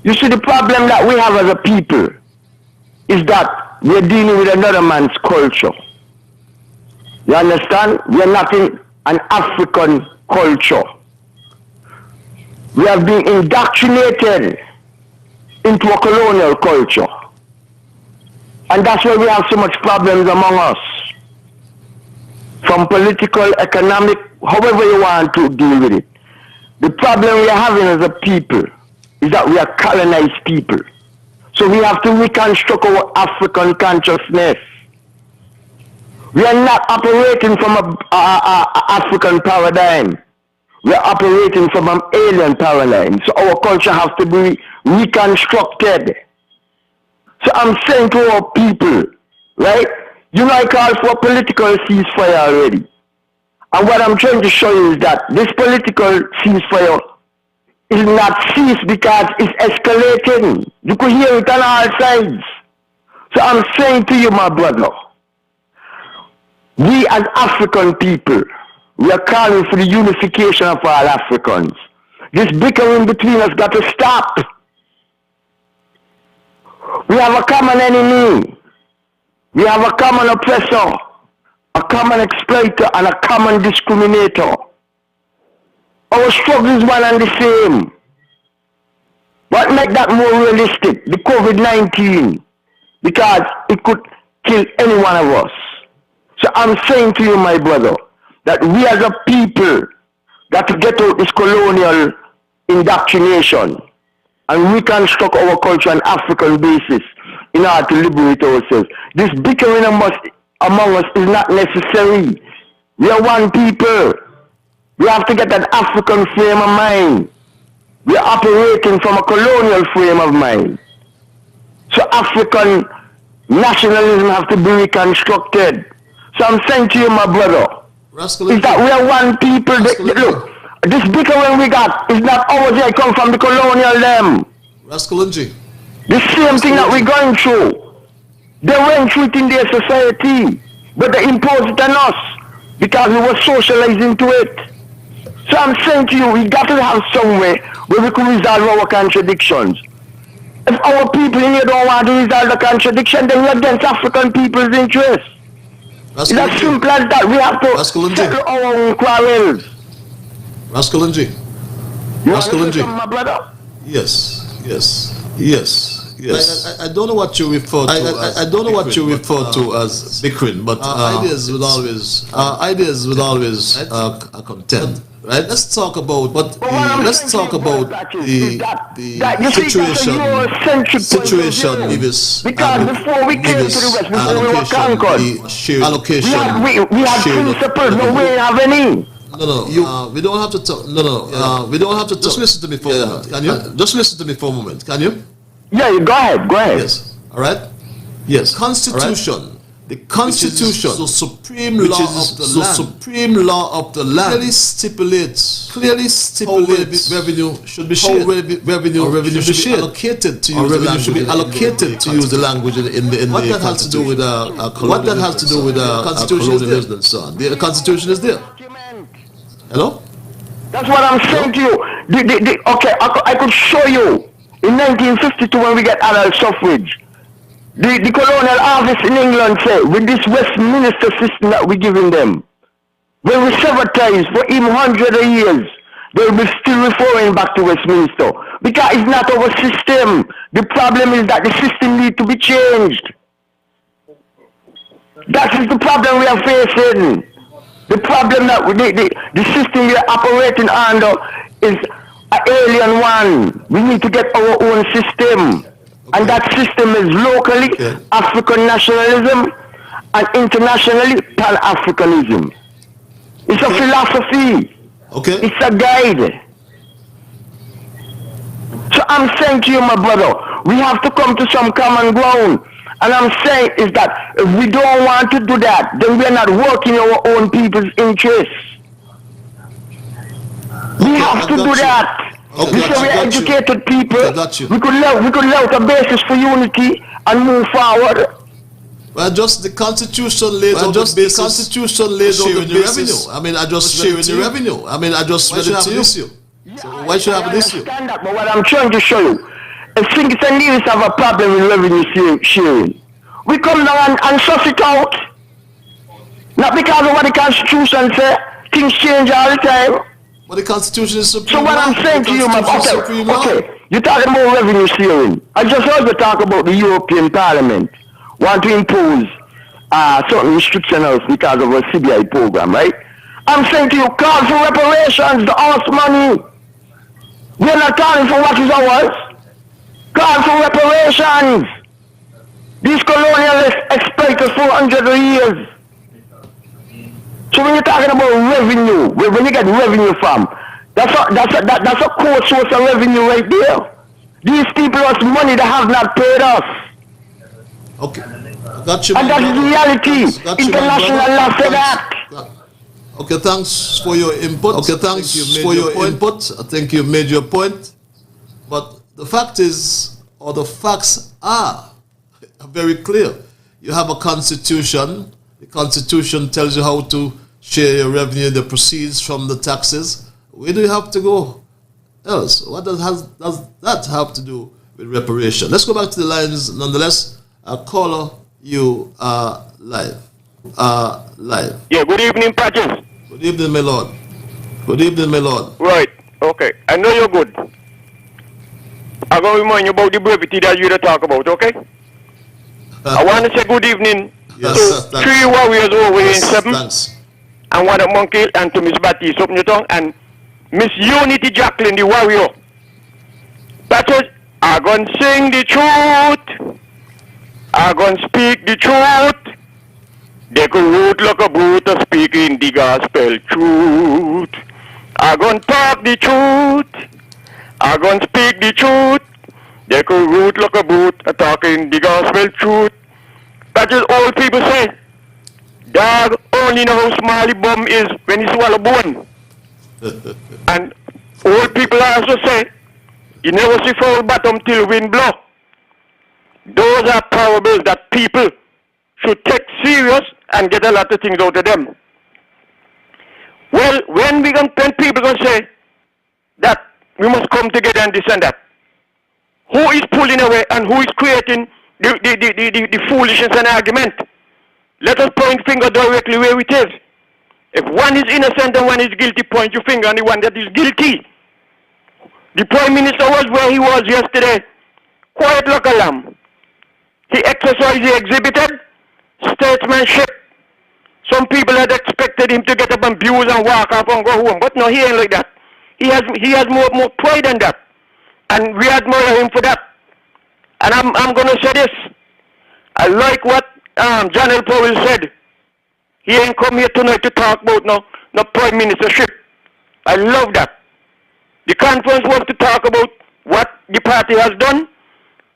You see, the problem that we have as a people is that we are dealing with another man's culture. You understand? We are not in an African culture. We have been indoctrinated into a colonial culture. And that's why we have so much problems among us. From political, economic, however you want to deal with it. The problem we are having as a people is that we are colonized people. So we have to reconstruct our African consciousness. We are not operating from an African paradigm. We are operating from an alien paradigm. So our culture has to be reconstructed. So I'm saying to our people, right? You know, I call for a political ceasefire already. And what I'm trying to show you is that this political ceasefire is not cease because it's escalating. You could hear it on all sides. So I'm saying to you, my brother, we as African people, we are calling for the unification of all Africans. This bickering between us got to stop. We have a common enemy. We have a common oppressor, a common exploiter, and a common discriminator. Our struggle is one and the same. What makes that more realistic? The COVID-19. Because it could kill any one of us. So I'm saying to you, my brother, that we as a people got to get out this colonial indoctrination and reconstruct our culture on African basis in order to liberate ourselves. This bickering among us is not necessary. We are one people. We have to get that African frame of mind. We are operating from a colonial frame of mind. So African nationalism has to be reconstructed. So I'm saying to you, my brother, is that we are one people. Look, this bickering we got is not ours. It come from the colonial them.
Rascalongi.
The same thing that we're going through. They went through it in their society, but they imposed it on us because we were socialized into it. So I'm saying to you, we got to have some way where we can resolve our contradictions. If our people in here don't want to resolve the contradiction, then we're against African people's interests. It's as simple as that. We have to settle our own quarrels.
Rascalongi.
Rascalongi. My brother?
Yes, yes, yes, yes. I don't know what you refer to. I don't know what you refer to as bickering, but ideas will always contend. Right? Let's talk about the situation Nevis
because before we came to the West, before we were conquered,
allocation.
We had principles, no, we didn't have any.
No, we don't have to talk. We don't have to talk. Just listen to me for a moment. Can you? Just listen to me for a moment. Can you?
Yeah, you go ahead. Go ahead.
Yes. All right. Yes. Constitution. Right. The Constitution, the supreme law of the land. The supreme law of the land clearly stipulates how revenue should be shared. Revenue should be shared. Allocated to use the language. Should be allocated to use the language in the what that has to do with what that has to do with Constitution is there. The Constitution is there. Hello?
That's what I'm saying to you. Okay, I could show you. In 1952, when we get adult suffrage, the colonial office in England said, with this Westminster system that we're giving them, when we severtize for even hundreds of years, they will be still referring back to Westminster. Because it's not our system. The problem is that the system needs to be changed. That is the problem we are facing. The problem that the system we are operating under is an alien one. We need to get our own system. And that system is locally African nationalism and internationally Pan-Africanism. It's a philosophy. It's a guide. So I'm saying to you, my brother, we have to come to some common ground. And I'm saying is that if we don't want to do that, then we're not working our own people's interests. We have to do that. Because we're educated people. We could lay out a basis for unity and move forward.
Well, just the Constitution lays out the basis. Constitution lays out the basis. I mean, I just sharing the revenue. I mean, I just read it to you. So why should I have an issue?
But what I'm trying to show you, if things and Nevis have a problem with revenue sharing, we come down and suss it out. Not because of what the Constitution says. Things change all the time.
But the Constitution is supreme.
So what I'm saying to you, okay, you're talking about revenue sharing. I just heard you talk about the European Parliament want to impose certain restrictions because of a CBI program, right? I'm saying to you, call for reparations, the arts money. We're not calling for what is ours. Call for reparations. These colonialists exploit us for hundreds of years. So when you're talking about revenue, when you get revenue from, that's a core source of revenue right there. These people have money that have not paid us.
Okay, I got you.
And that is reality. International law said that.
Okay, thanks for your input. Okay, thanks for your input. I think you've made your point. But the fact is, or the facts are very clear. You have a constitution. The constitution tells you how to share your revenue, the proceeds from the taxes. Where do you have to go else? What does that have to do with reparation? Let's go back to the lines nonetheless. Caller, you are live.
Yeah, good evening, Patches.
Good evening, my lord. Good evening, my lord.
Right, okay. I know you're good. I'm going to remind you about the brevity that you talk about, okay? I want to say good evening to 3 warriors over in 7.
Thanks.
And one of Monkey and to Miss Batty Sopnewton and Miss Unity Jacqueline, the warrior. Patches, I'm going to sing the truth. I'm going to speak the truth. They could root like a brute speaking the gospel truth. I'm going to talk the truth. I'm going to speak the truth. They could root like a brute talking the gospel truth. That's what old people say. Dog only know how small the bum is when he swallow bone. And old people also say, you never see foul bottom till wind blow. Those are parables that people should take serious and get a lot of things out of them. Well, when people gonna say that we must come together and this and that, who is pulling away and who is creating the foolishness and argument? Let us point finger directly where it is. If one is innocent and one is guilty, point your finger on the one that is guilty. The Prime Minister was where he was yesterday, quiet like a lamb. He exercised, he exhibited statesmanship. Some people had expected him to get up and abuse and walk off and go home, but no, he ain't like that. He has more pride than that, and we admire him for that. And I'm going to say this. I like what John L. Powell said. He ain't come here tonight to talk about no prime ministership. I love that. The conference was to talk about what the party has done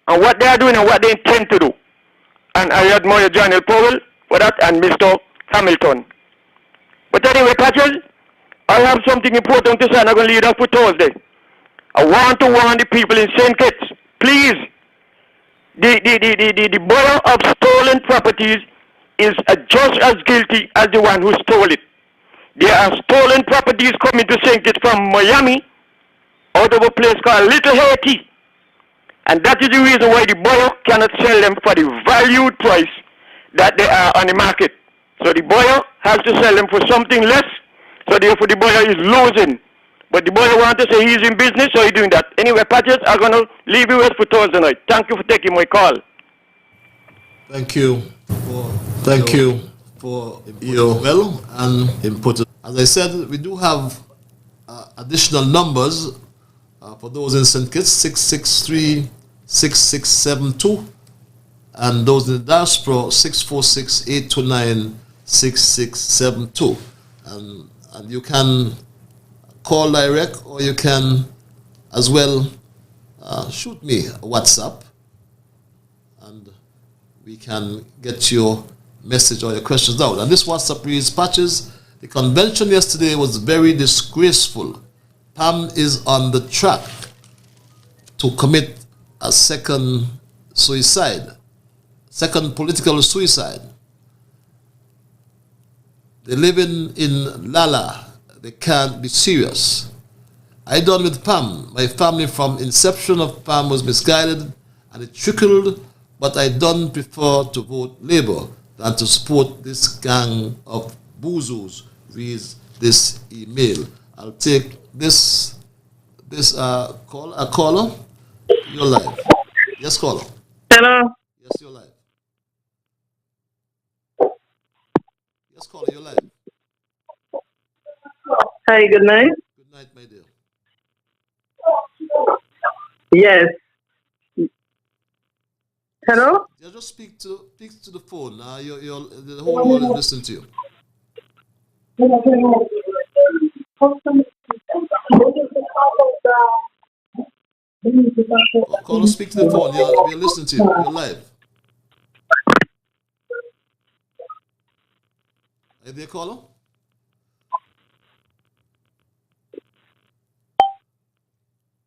and what they are doing and what they intend to do. And I admire John L. Powell for that and Mr. Hamilton. But anyway, Patches, I have something important to say and I'm going to lead us for Thursday. I want to warn the people in St. Kitts, please, the borrower of stolen properties is just as guilty as the one who stole it. There are stolen properties coming to St. Kitts from Miami out of a place called Little Haiti. And that is the reason why the buyer cannot sell them for the valued price that they are on the market. So the buyer has to sell them for something less, so therefore the buyer is losing. But the buyer wants to say he's in business, so he's doing that. Anyway, Patriots, I'm going to leave you with for Thursday night. Thank you for taking my call.
Thank you for your well and input. As I said, we do have additional numbers for those in St. Kitts, 663-6672, and those in the diaspora, 646-829-6672. And you can call direct, or you can as well shoot me a WhatsApp, and we can get your message or your questions out. And this WhatsApp reads, Patches, the convention yesterday was very disgraceful. Pam is on the track to commit a second political suicide. They live in Lala. They can't be serious. I done with Pam. My family from inception of Pam was misguided and it trickled, but I don't prefer to vote Labour than to support this gang of boozos, reads this email. I'll take this caller. You're live. Yes, caller.
Hello.
Yes, you're live. Yes, caller, you're live.
Hi, good night.
Good night, my dear.
Yes. Hello?
Yeah, just speak to the phone. The whole world is listening to you. Caller, speak to the phone. We're listening to you. You're live. Are you there, caller?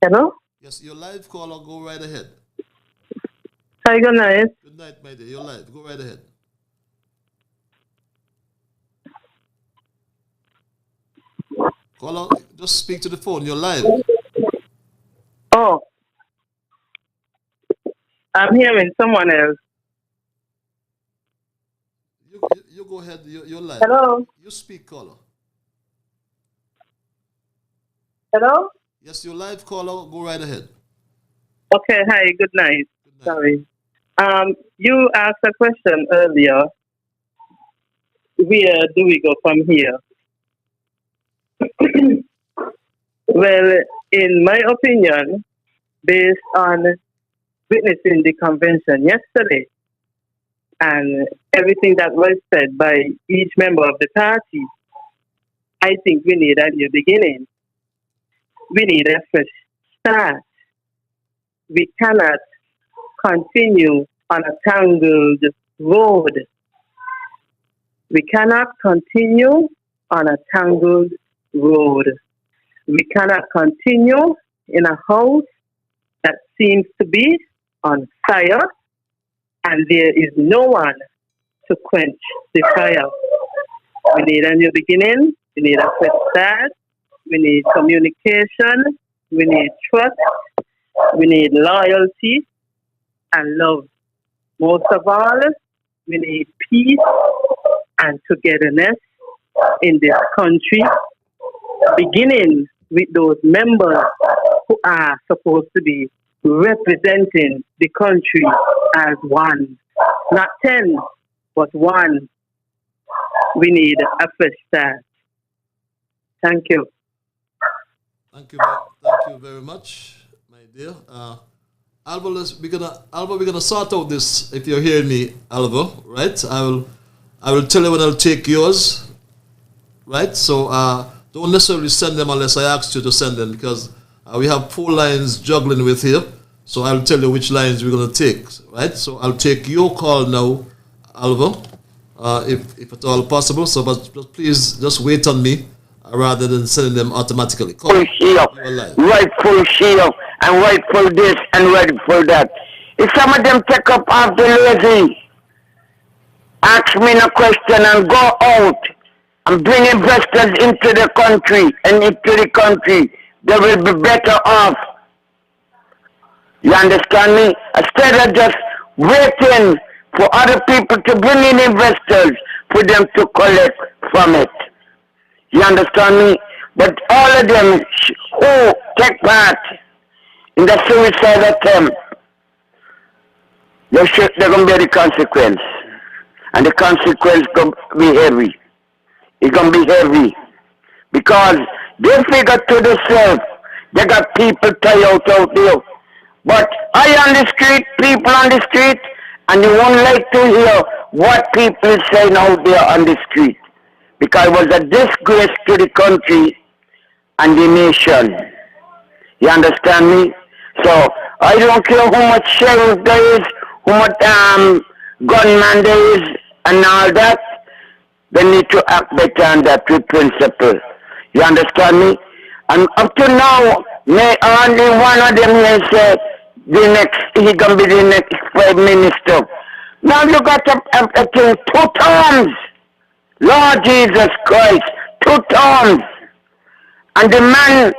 Hello?
Yes, you're live, caller. Go right ahead.
Hi, good night.
Good night, my dear. You're live. Go right ahead. Caller, just speak to the phone. You're live.
Oh. I'm hearing someone else.
You go ahead. You're live.
Hello?
You speak, caller.
Hello?
Yes, you're live, caller. Go right ahead.
Okay, hi, good night. Sorry. You asked a question earlier. Where do we go from here? Well, in my opinion, based on witnessing the convention yesterday and everything that was said by each member of the party, I think we need a new beginning. We need a fresh start. We cannot continue on a tangled road. We cannot continue on a tangled road. We cannot continue in a house that seems to be on fire and there is no one to quench the fire. We need a new beginning. We need a fresh start. We need communication. We need trust. We need loyalty and love. Most of all, we need peace and togetherness in this country, beginning with those members who are supposed to be representing the country as one. Not 10, but one. We need a fresh start. Thank you.
Thank you very much, my dear. Alva, we're gonna sort out this. If you're hearing me, Alva, right? I will tell you when I'll take yours, right? So don't necessarily send them unless I ask you to send them, because we have 4 lines juggling with here. So I'll tell you which lines we're gonna take, right? So I'll take your call now, Alva, if at all possible. So, but please just wait on me rather than sending them automatically.
Rightful shield, and rightful this and rightful that. If some of them take up after lazy, ask me a question and go out and bring investors into the country and into the country, they will be better off. You understand me? Instead of just waiting for other people to bring in investors for them to collect from it. You understand me? But all of them who take part in the suicide attempt, they're going to bear the consequence. And the consequence going to be heavy. It's going to be heavy. Because they figure to themselves, they got people tired out there. But I on the street, people on the street, and you won't like to hear what people are saying out there on the street. Because it was a disgrace to the country and the nation. You understand me? So I don't care how much sheriff there is, how much gunman there is, and all that. They need to act better on that with principle. You understand me? And up to now, may only one of them may say he gonna be the next prime minister. Now you got a thing 2 terms. Lord Jesus Christ, 2 terms. And the man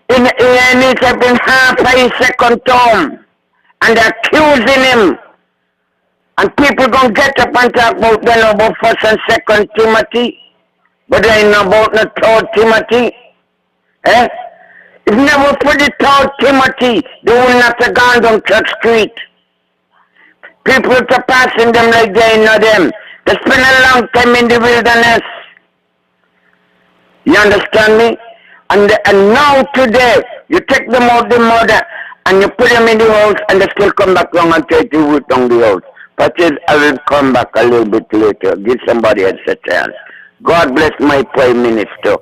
needs to been half a his second term. And they're accusing him. And people gonna get up and talk about they know about 1st and 2nd Timothy. But they ain't know about the 3rd Timothy. Eh? If never for the 3rd Timothy, they will not have gone down Church Street. People are passing them like they know them. They spend a long time in the wilderness. You understand me? And now today, you take them out the mother and you put them in the house and they still come back along and try to root down the house. But I will come back a little bit later. Give somebody else a chance. God bless my Prime Minister.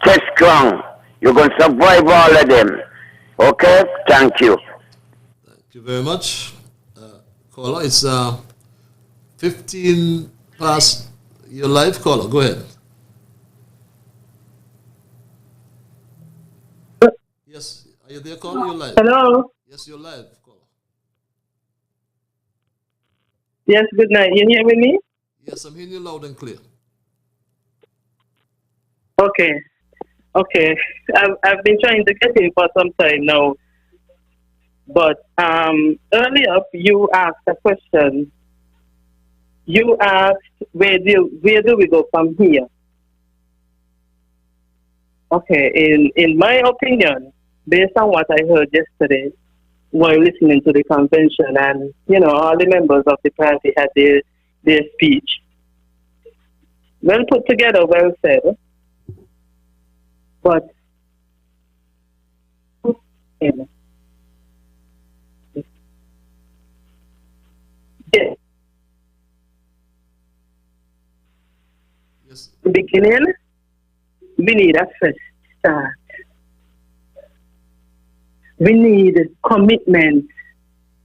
Stay strong. You're going to survive all of them. Okay? Thank you.
Thank you very much. Caller, it's 15 past your live. Caller, go ahead. Yes, are you there, caller? You're live.
Hello?
Yes, you're live, caller.
Yes, good night. You hear me?
Yes, I'm hearing you loud and clear.
Okay. I've been trying to get in for some time now. But earlier you asked a question. You asked where do we go from here? Okay, in my opinion, based on what I heard yesterday while listening to the convention, and all the members of the party had their speech. Well put together, well said. But yes. The beginning, we need a fresh start. We need commitment,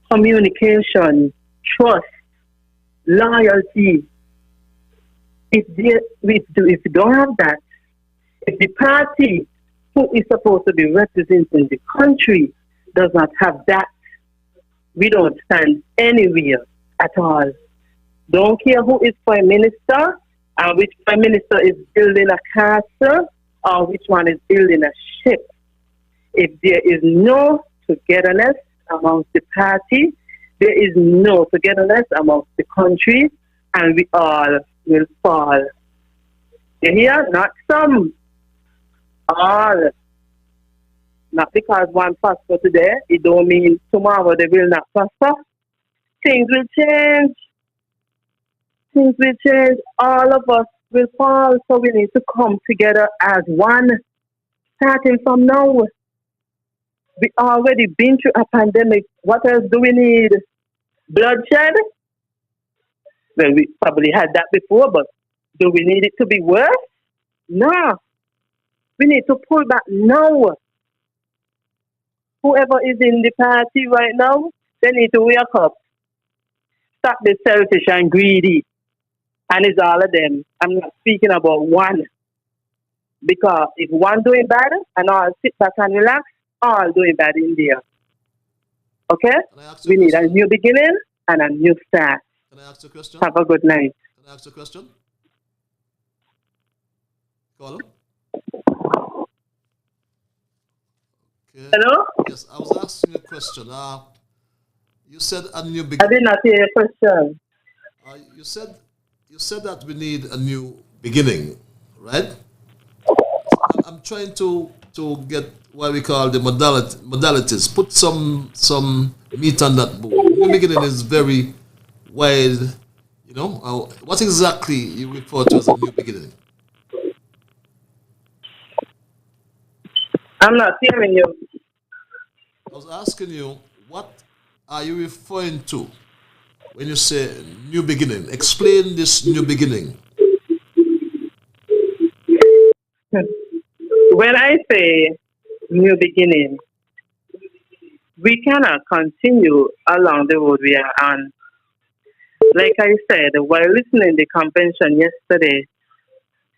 communication, trust, loyalty. If you don't have that, if the party who is supposed to be representing the country does not have that, we don't stand anywhere at all. Don't care who is Prime Minister and which Prime Minister is building a castle or which one is building a ship. If there is no togetherness amongst the party, there is no togetherness amongst the country, and we all will fall. You hear? Not some. All. Not because one prosper today, it don't mean tomorrow they will not prosper. Things will change. Things will change. All of us will fall, so we need to come together as one, starting from now. We already been through a pandemic. What else do we need? Bloodshed? Well, we probably had that before, but do we need it to be worse? No. We need to pull back now. Whoever is in the party right now, they need to wake up. Stop the selfish and greedy. And it's all of them. I'm not speaking about one. Because if one doing bad and all sit back and relax, all doing bad in there. Okay? We need a new beginning and a new start.
Can I ask a question?
Have a good night.
Can I ask a question? Caller? Okay.
Hello?
Yes, I was asking you a question. You said a new
I
beginning.
did not hear your question.
You said that we need a new beginning, right? I'm trying to get what we call the modalities. Put some meat on that bone. New beginning is very wide. You know, what exactly you refer to as a new beginning?
I'm not hearing you.
I was asking you, what are you referring to when you say new beginning? Explain this new beginning.
When I say new beginning, we cannot continue along the road we are on. Like I said, while listening to the convention yesterday,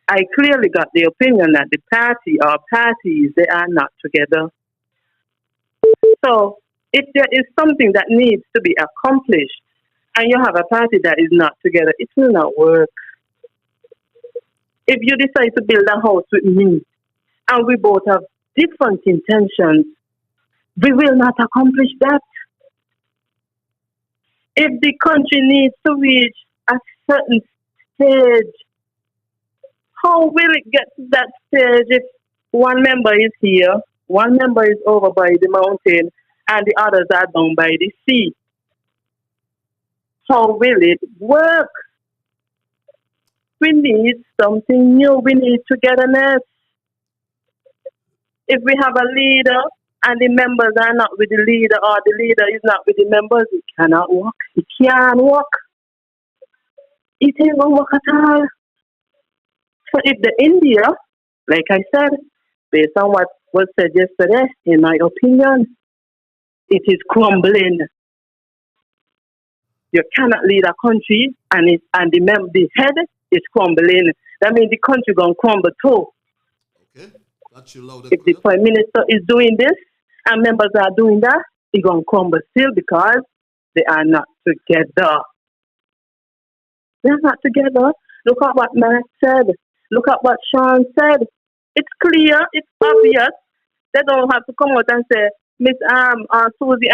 I clearly got the opinion that the party or parties, they are not together. So if there is something that needs to be accomplished and you have a party that is not together, it will not work. If you decide to build a house with me and we both have different intentions, we will not accomplish that. If the country needs to reach a certain stage, how will it get to that stage if one member is here, one member is over by the mountain, and the others are down by the sea? How will it work? We need something new. We need togetherness. If we have a leader and the members are not with the leader, or the leader is not with the members, it cannot work. It can't work. It ain't gonna work at all. So if the India, like I said, based on what was said yesterday, in my opinion, it is crumbling. You cannot lead a country and the head is crumbling. That means the country gonna crumble too.
Okay, got you loud and
If the Prime Minister is doing this and members are doing that, it's gonna crumble still because they are not together. They're not together. Look at what Matt said. Look at what Sean said. It's clear, it's obvious. They don't have to come out and say, Miss or Susie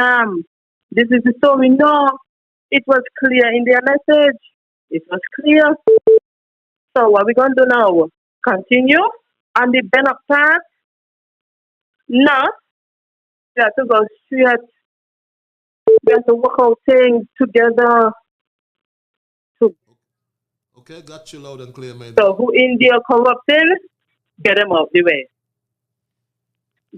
this is the story. No, it was clear in their message. It was clear. So what are we going to do now? Continue on the Bennett path? No. We have to go straight. We have to work out things together.
Okay, got you loud and clear, man.
So who India corrupting, get them out the way.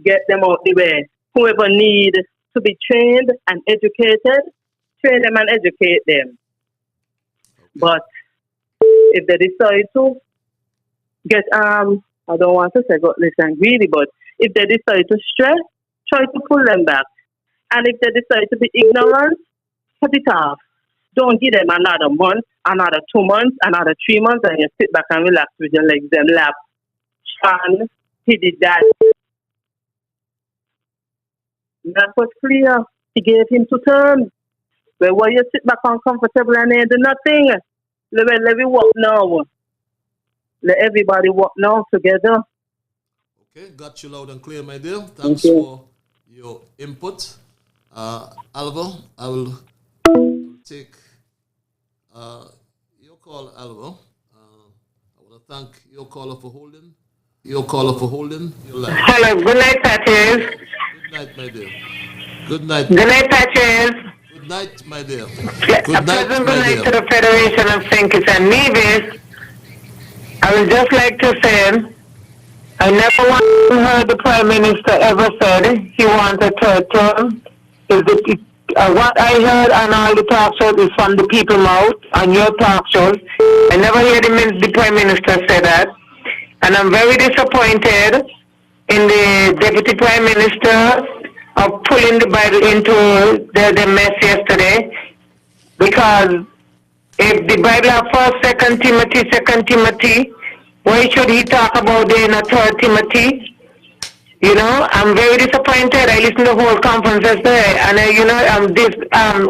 Get them out the way. Whoever need to be trained and educated, train them and educate them. Okay. But if they decide to get I don't want to say godless and greedy, but if they decide to stray, try to pull them back. And if they decide to be ignorant, cut it off. Don't give them another month, another 2 months, another 3 months, and you sit back and relax with your legs and lap. Sean, he did that. That was clear. He gave him 2 terms. But while you sit back uncomfortable and ain't do nothing, let me walk now. Let everybody walk now together.
Okay, got you loud and clear, my dear. Thanks for your input. Alva, I will take your call, Alva. I want to thank your caller for holding. Your line.
Hello, good night, Patches.
Good night, my dear. Good night.
Good night, Patches.
Good night, my dear.
Good night, good night to the Federation of St. Kitts and Nevis. I would just like to say, I never once heard the Prime Minister ever said he wants a third term. What I heard on all the talk shows is from the people mouth, on your talk shows. I never heard the Prime Minister say that. And I'm very disappointed in the Deputy Prime Minister of pulling the Bible into the mess yesterday. Because if the Bible has 1st, 2 Timothy, why should he talk about the 3rd Timothy? You know, I'm very disappointed. I listened to the whole conference yesterday, and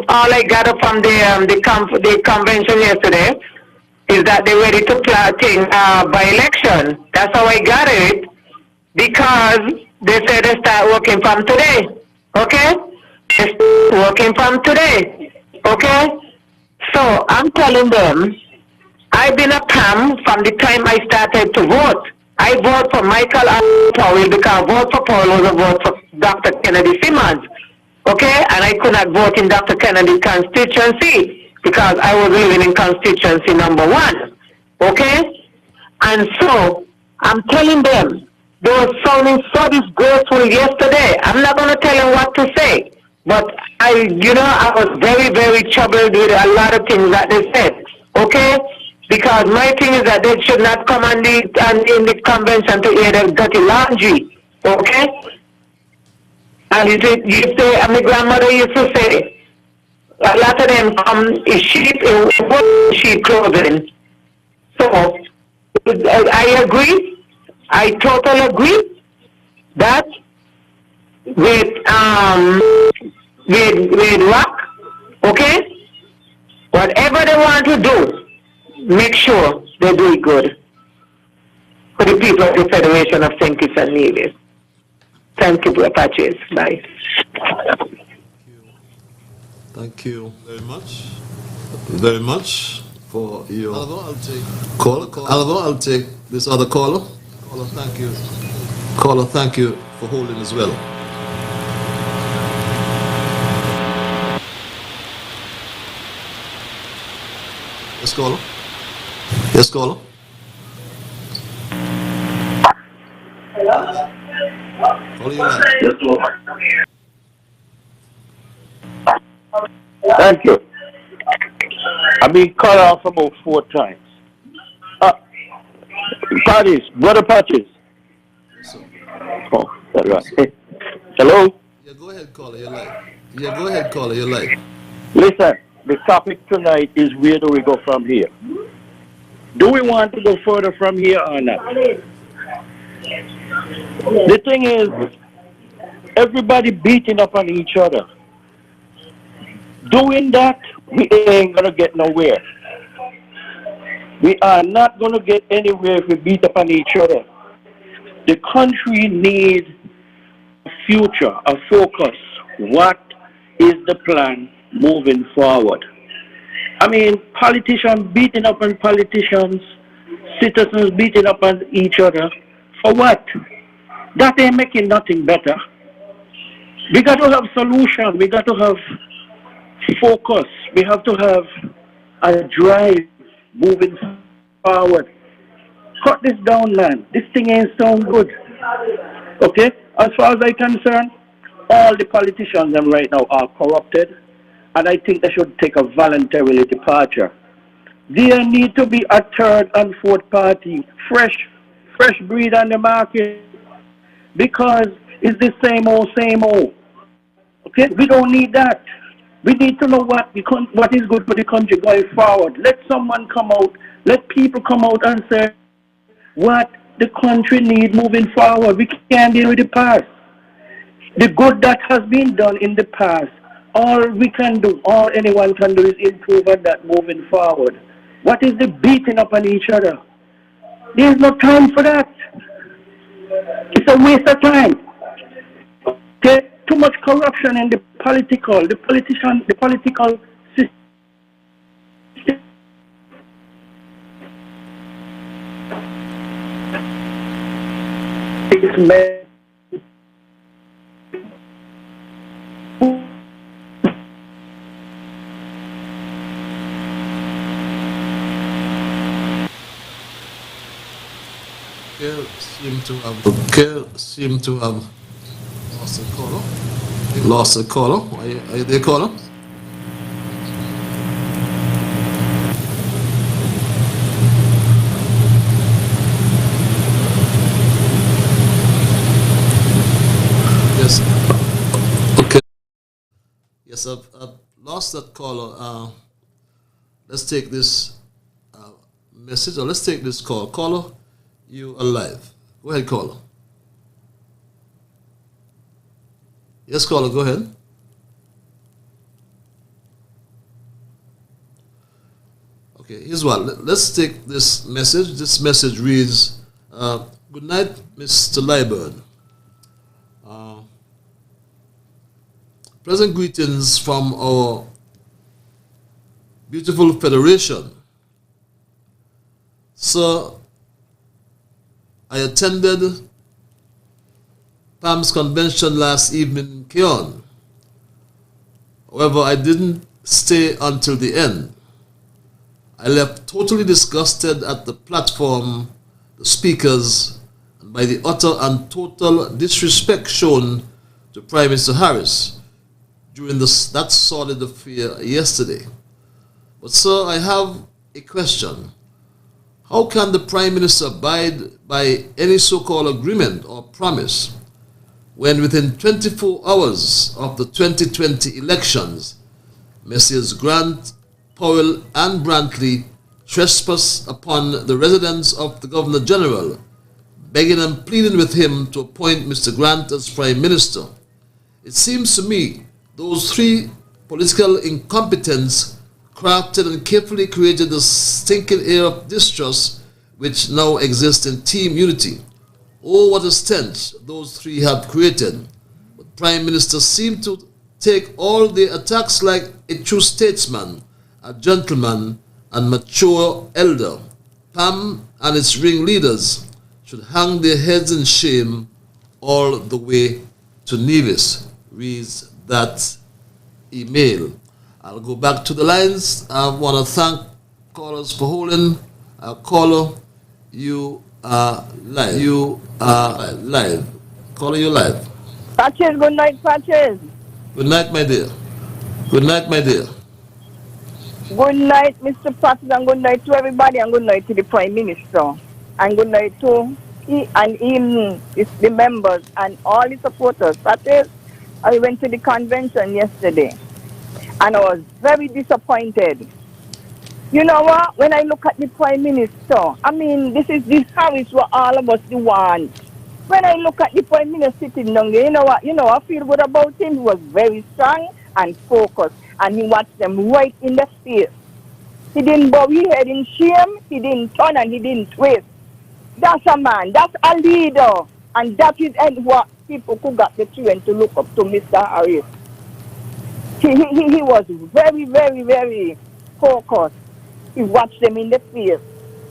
all I got from the convention yesterday is that they're ready to plotting by election. That's how I got it, because they said they start working from today. Okay? They start working from today. Okay? So I'm telling them, I've been a PAM from the time I started to vote. I vote for Michael Powell because vote for Paul was a vote for Dr. Kennedy Simmons. Okay? And I could not vote in Dr. Kennedy's constituency because I was living in constituency number 1. Okay? And so I'm telling them, they were sounding so disgraceful yesterday. I'm not going to tell them what to say. But I was very, very troubled with a lot of things that they said. Okay? Because my thing is that they should not come in the convention to air their dirty laundry. Okay? And you say, and my grandmother used to say, a lot of them come in sheep clothing. So, I agree. I totally agree that with rock, okay? Whatever they want to do, make sure they do it good for the people of the Federation of St. Kitts and Nevis. Thank you, Apaches. Bye.
Thank you very much for your caller. Alva, I'll take this other caller. Caller, thank you for holding as well. Yes, caller. Yes, caller.
Hello?
Caller, you line.
Thank you. I've been cut off about 4 times. Patches, brother Patches. Oh, that's right. Hello?
Yeah, go ahead, caller, you're live.
Listen, the topic tonight is where do we go from here? Do we want to go further from here or not? The thing is, everybody beating up on each other. Doing that, we ain't gonna get nowhere. We are not gonna get anywhere if we beat up on each other. The country needs a future, a focus. What is the plan moving forward? I mean, politicians beating up on politicians, citizens beating up on each other. For what? That ain't making nothing better. We got to have solution. We got to have focus. We have to have a drive moving forward. Cut this down, man. This thing ain't sound good. Okay? As far as I'm concerned, all the politicians them right now are corrupted, and I think they should take a voluntary departure. There need to be a 3rd and 4th party, fresh breed on the market, because it's the same old. Okay? We don't need that. We need to know what is good for the country going forward. Let someone come out, let people come out and say what the country needs moving forward. We can't deal with the past. The good that has been done in the past, all we can do, all anyone can do is improve on that moving forward. What is the beating up on each other? There's no time for that. It's a waste of time. Okay? Too much corruption in the political system.
Seem to have lost a caller. Are you there, caller? Yes. Okay. Yes, I've lost that caller. Let's take this message, or let's take this call. Caller, you are live. Go ahead, caller. Yes, caller, go ahead. Okay, here's what. Let's take this message. This message reads, good night, Mr. Liburd. Pleasant greetings from our beautiful federation. Sir, I attended PAM's convention last evening in Keon. However, I didn't stay until the end. I left totally disgusted at the platform, the speakers, and by the utter and total disrespect shown to Prime Minister Harris during that sordid affair yesterday. But sir, I have a question. How can the Prime Minister abide by any so-called agreement or promise when within 24 hours of the 2020 elections, Messrs. Grant, Powell and Brantley trespass upon the residence of the Governor General, begging and pleading with him to appoint Mr. Grant as Prime Minister? It seems to me those three political incompetents crafted and carefully created the stinking air of distrust which now exists in Team Unity. Oh, what a stench those three have created. But Prime Minister seemed to take all the attacks like a true statesman, a gentleman and mature elder. PAM and its ringleaders should hang their heads in shame all the way to Nevis, reads that email. I'll go back to the lines. I want to thank callers for holding. Caller, you are live. You are live. Caller, you live.
Patches, good night, Patches.
Good night, my dear. Good night, my dear.
Good night, Mr. Patches, and good night to everybody, and good night to the Prime Minister. And good night to he and him, the members, and all the supporters. Patches, I went to the convention yesterday, and I was very disappointed. You know what? When I look at the Prime Minister, I mean, this Harris what all of us want. When I look at the Prime Minister sitting down there, you know what? I feel good about him. He was very strong and focused, and he watched them right in the face. He didn't bow his head in shame, he didn't turn, and he didn't twist. That's a man, that's a leader, and that is what people who got the children to look up to Mr. Harris. He was very, very, very focused. He watched them in the face.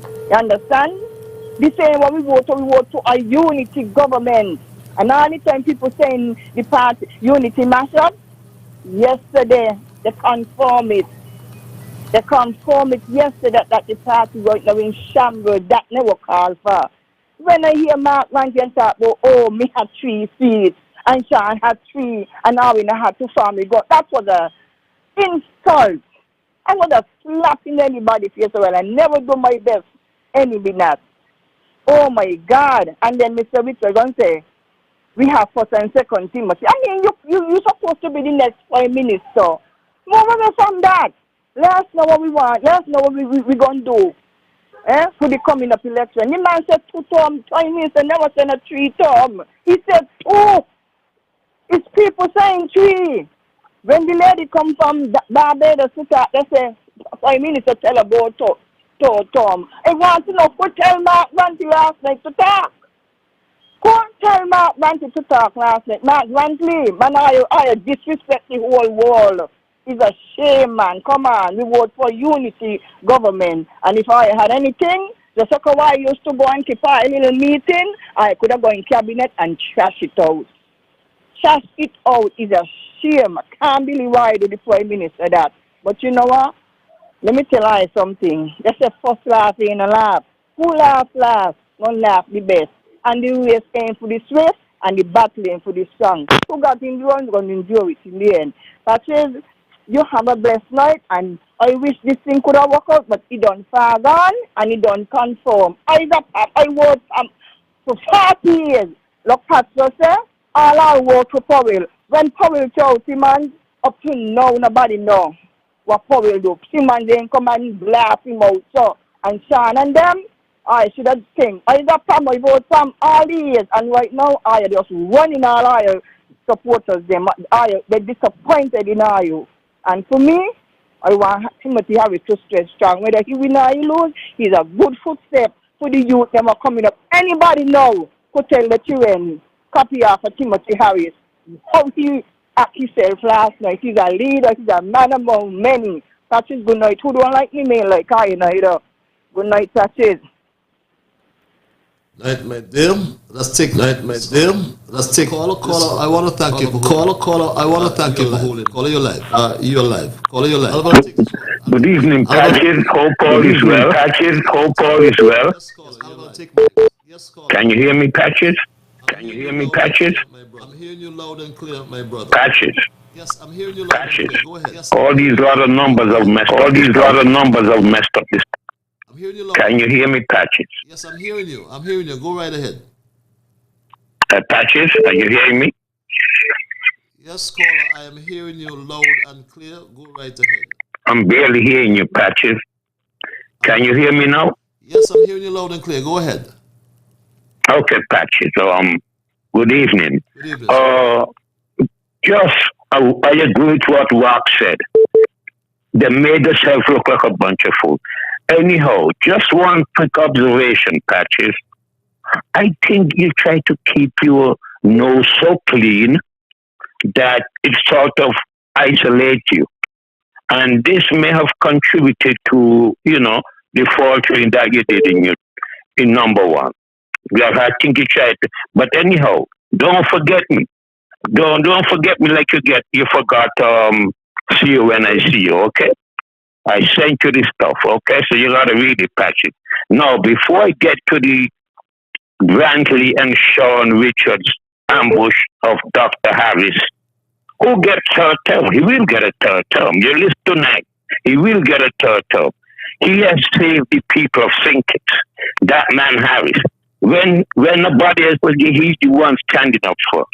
You understand? The same when we vote to a unity government. And all the time people saying the party unity mashup, yesterday they confirmed it. They confirmed it yesterday that the party right now in shambles. That never called for. When I hear Mark Rankin talk about, oh, me had 3 seats, and Sean had 3, and Arwin had 2 family go. That was an insult. I would have slapped in anybody's face. Well, I never do my best. Any that. Oh my God. And then Mr. Richard going to say, we have first and second team. I mean, you're supposed to be the next Prime Minister. Move away from that. Let us know what we want. Let us know what we're going to do. For the coming up election. The man said 2 term Prime Minister, never said a 3 term. He said 2. It's people saying 3. When the lady come from Barbados to talk, they say, Prime Minister tell about 2 term. I want to know who tell Mark Ranty last night to talk. Who tell Mark Ranty to talk last night? Mark Ranty, man, I disrespect the whole world. It's a shame, man. Come on, we vote for unity government. And if I had anything, the second I used to go and keep a little meeting, I could have gone in cabinet and trash it out. Trash it out is a shame. I can't believe why I do the Prime Minister that. But you know what? Let me tell you something. They say first laugh in a laugh. Who laugh last? One laugh the best. And the race came for the swift and the battle came for the strong. Who got in the run going to endure it in the end. Patrice, you have a blessed night, and I wish this thing could have worked out, but it don't far gone and it don't conform. I worked for 40 years. Look, Patrice, all I work for Powell. When Powell chose Simon, up to now, nobody know what Powell do. Simon then come and blast him out, so. And Sean and them, I should have think. I got Pam, I vote Pam all the years, and right now, I just running all our supporters, they're disappointed in you. And for me, I want Timothy Harris to stay strong. Whether he win or he lose, he's a good footstep for the youth that are coming up. Anybody know could tell the children copy after Timothy Harris how he act himself last night. He's a leader, he's a man among many. Patches, good night. Who don't like me, man, like I, you know. Good night, Patches.
Night, my dear. Let's take night, my dear. Let's take caller. I want to thank you for caller. I want to thank you for holding. Caller, you're live. You're live. Caller, you're live.
Good evening, Patches. Hope all is well. Patches. Hope all is well. Can you hear me, Patches? Can you hear me, Patches?
I'm hearing you loud and clear, my brother.
Patches.
Yes, I'm hearing you loud and clear. Go ahead.
All these lot of numbers have messed up. This.
I'm hearing you loud.
Can you hear me, Patches?
Yes, I'm hearing you. Go right ahead.
Patches, are you hearing me?
Yes, caller, I am hearing you loud and clear. Go right ahead.
I'm barely hearing you, Patches. Can you hear me now?
Yes, I'm hearing you loud and clear. Go ahead.
Okay, Patches. Good evening.
Good evening.
I agree with what Rock said. They made themselves look like a bunch of fools. Anyhow, just one quick observation, Patches. I think you try to keep your nose so clean that it sort of isolates you. And this may have contributed to, the faltering that you did in number one. I think you tried to, but anyhow, don't forget me. Don't forget me like you forgot see you when I see you, okay? I sent you this stuff, okay? So you gotta read it, Patrick. Now, before I get to the Brantley and Sean Richards ambush of Dr. Harris, who gets third term? He will get a third term. You listen tonight. He will get a third term. He has saved the people of St. Kitts. That man Harris. When nobody else was, he's the one standing up for.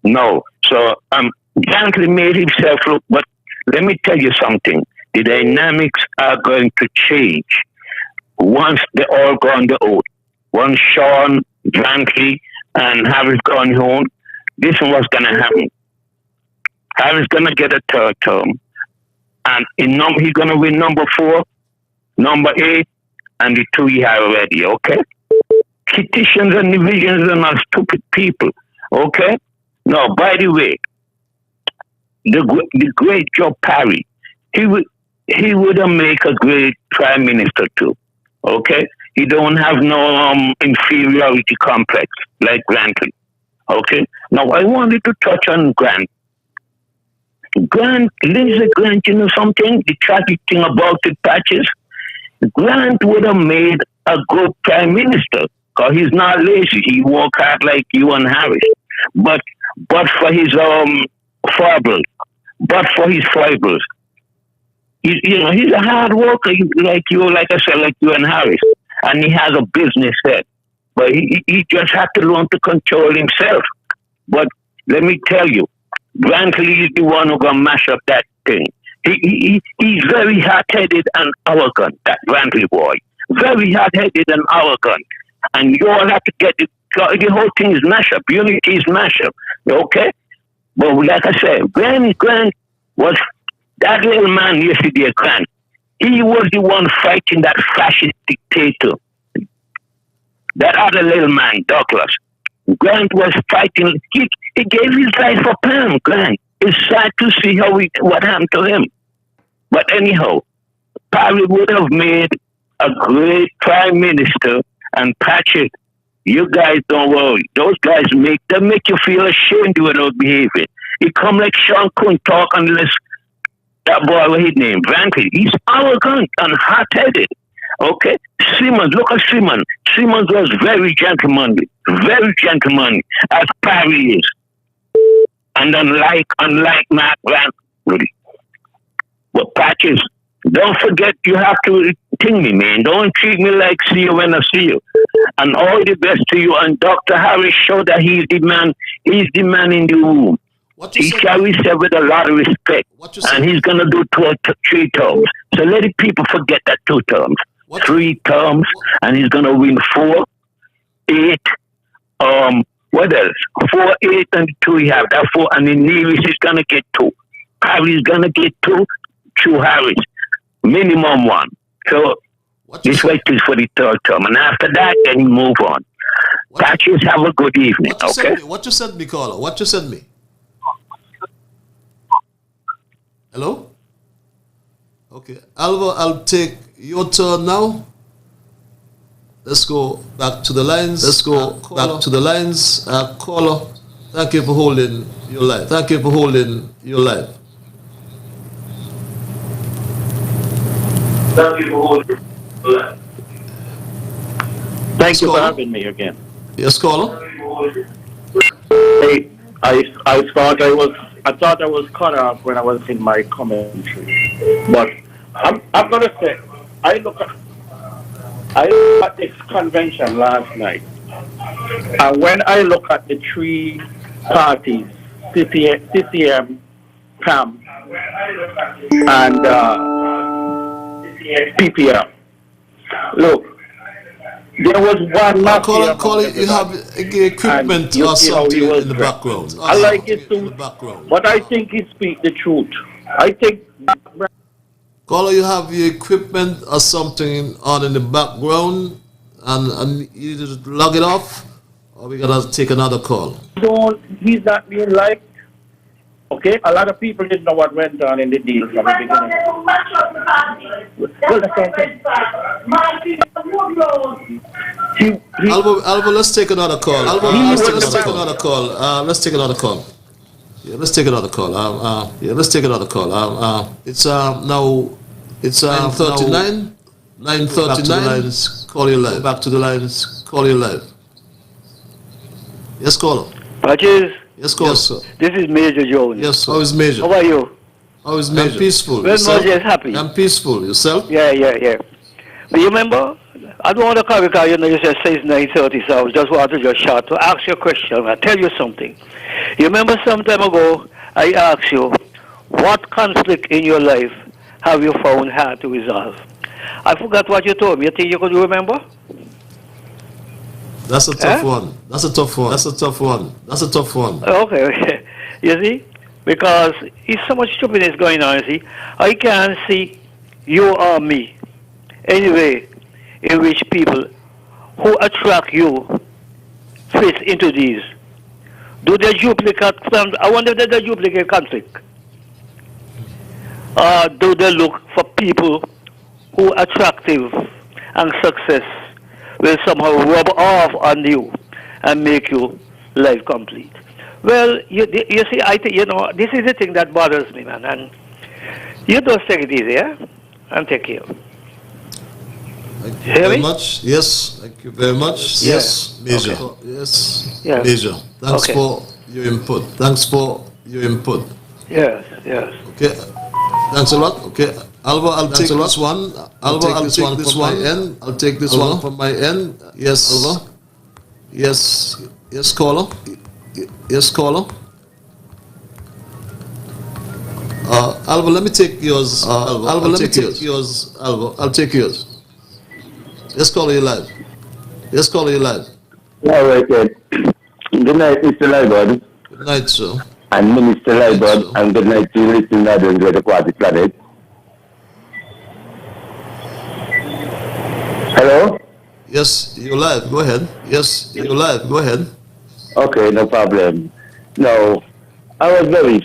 No. So Brantley made himself look, but let me tell you something. The dynamics are going to change once they all go on the oath. Once Sean, Brantley, and Harris go on home, this is what's going to happen. Harris going to get a third term, and he's going to win number 4, number 8, and the 2 he had already, okay? Petitions and divisions are not stupid people, okay? Now, by the way, the great Joe Parry, he would make a great prime minister too, okay? He don't have no inferiority complex like Grantley, okay? Now, I wanted to touch on Grant. Lindsey Grant, you know something? The tragic thing about it, Patches, Grant would have made a good prime minister because he's not lazy. He work hard like you and Harris. But for his foibles, he's a hard worker like I said, like you and Harris, and he has a business head. But he just had to learn to control himself. But let me tell you, Brantley is the one who's gonna mash up that thing. He's very hard-headed and arrogant, that Brantley boy. Very hard-headed and arrogant. And you all have to get the whole thing is mash up. Unity is mash up. Okay? But like I said, Grant was that little man yesterday, Grant. He was the one fighting that fascist dictator. That other little man, Douglas. Grant was fighting. He gave his life for Pam, Grant. It's sad to see what happened to him. But anyhow, Parry would have made a great prime minister, and Patrick, you guys don't worry. Those guys make you feel ashamed without behaving. He come like Sean Coon talk unless that boy, what his name, Brantley. He's arrogant and hot-headed. Okay? Simmons, look at Simmons. Simmons was very gentlemanly, as Parry is. And unlike Matt Brantley. But Patches, don't forget you have to ting me, man. Don't treat me like see you when I see you. And all the best to you. And Dr. Harris showed that he's the man in the room. He carries himself with a lot of respect. And he's going to do 3 terms. So let the people forget that 2 terms. 3 terms. And he's going to win 4, 8, what else? 4, 8, and 2 he have. That 4. And then Nevis is going to get 2. Harry's going to get 2. through Harris. Minimum one. So this wait is for the third term. And after that, then you move on. Patches, have a good evening, okay?
What you said me, caller? What you said me? Hello? Okay. Alva, I'll take your turn now. Let's go back to the lines. Let's go back to the lines. Caller, thank you for holding your line. Thank you for holding your line.
Thank you for holding your line. Thank you for having me again.
Yes, caller.
Hey, I thought I was cut off when I was in my commentary, but I'm gonna say I look at this convention last night, and when I look at the three parties, CCM, PAM, and PPM, look. There was one
Call it, you have equipment or something in the background.
I like it too, but I think he speaks the truth. I think...
Caller, you have your equipment or something on in the background and you just log it off, or we gotta take another call?
He's not being liked. Okay, a lot of people didn't know what went on in the deal from the beginning. Well,
Alva, let's take another call. Let's take another call. Let's take another call. Yeah, let's take another call. Let's take another call. It's now. It's 9:39. 9:39. Call you live. Back to the lines. Call you live. Yes, caller.
Patches.
Yes, caller. Yes, sir.
This is Major Jones.
Yes, sir. How is Major?
How are you?
How is Major? I'm peaceful.
Well, Major is happy.
I'm peaceful. Yourself?
Yeah. But you remember, I don't want to call because you said it's 9:30, so I just wanted to just shout to ask you a question. I'll tell you something. You remember some time ago, I asked you, what conflict in your life have you found hard to resolve? I forgot what you told me. You think you could remember?
That's a tough one. That's a tough one. That's a tough one. That's a tough one.
Okay. You see? Because it's so much stupidness going on, you see. I can't see you or me anyway in which people who attract you fit into these. Do they duplicate? I wonder if they duplicate conflict. Or do they look for people who are attractive and success will somehow rub off on you and make you life complete? Well, you see, I think, this is the thing that bothers me, man. And you just take it easy, yeah? And take care.
Thank you very much. Yes, thank you very much.
Yeah.
Yes, Major.
Okay.
Yes,
Yeah.
Major. Thanks for your input. Thanks for your input.
Yes.
Okay. Thanks a lot. Okay. Alva, I'll take this one. Alva, I'll take this one from my end. I'll take this one from my end. Yes, Alva. Yes, caller. Yes, caller. Alva, let me take yours. Alva, let me take yours. Alva, I'll take yours. Yes, caller, you live. Yes, caller, you live.
All right, then. Good night, Mr. Liburd.
Good night, sir.
And Minister Liburd, and good night to you, listening to the Greater Party Planet. Hello?
Yes, you're live. Go ahead. Yes, you're live. Go ahead.
Okay, no problem. No, I was very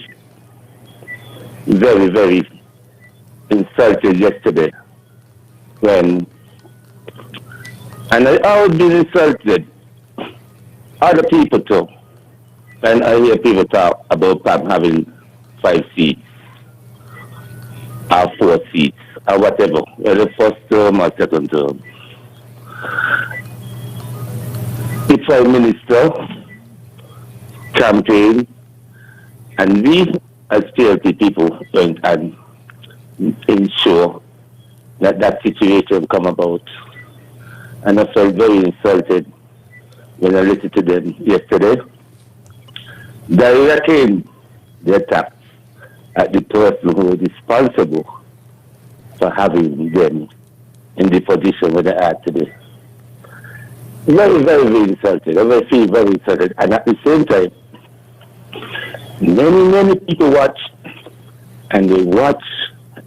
insulted yesterday when, and I would be insulted, other people too, and I hear people talk about PAM having 5 seats, or 4 seats, or whatever, the first term or second term. The Prime Minister campaign, and we as PLP people went and ensure that that situation come about. And I felt very insulted when I listened to them yesterday, directing the attack at the person who was responsible for having them in the position where they are today. Very insulted. I feel very insulted. And at the same time, many people watch, and they watch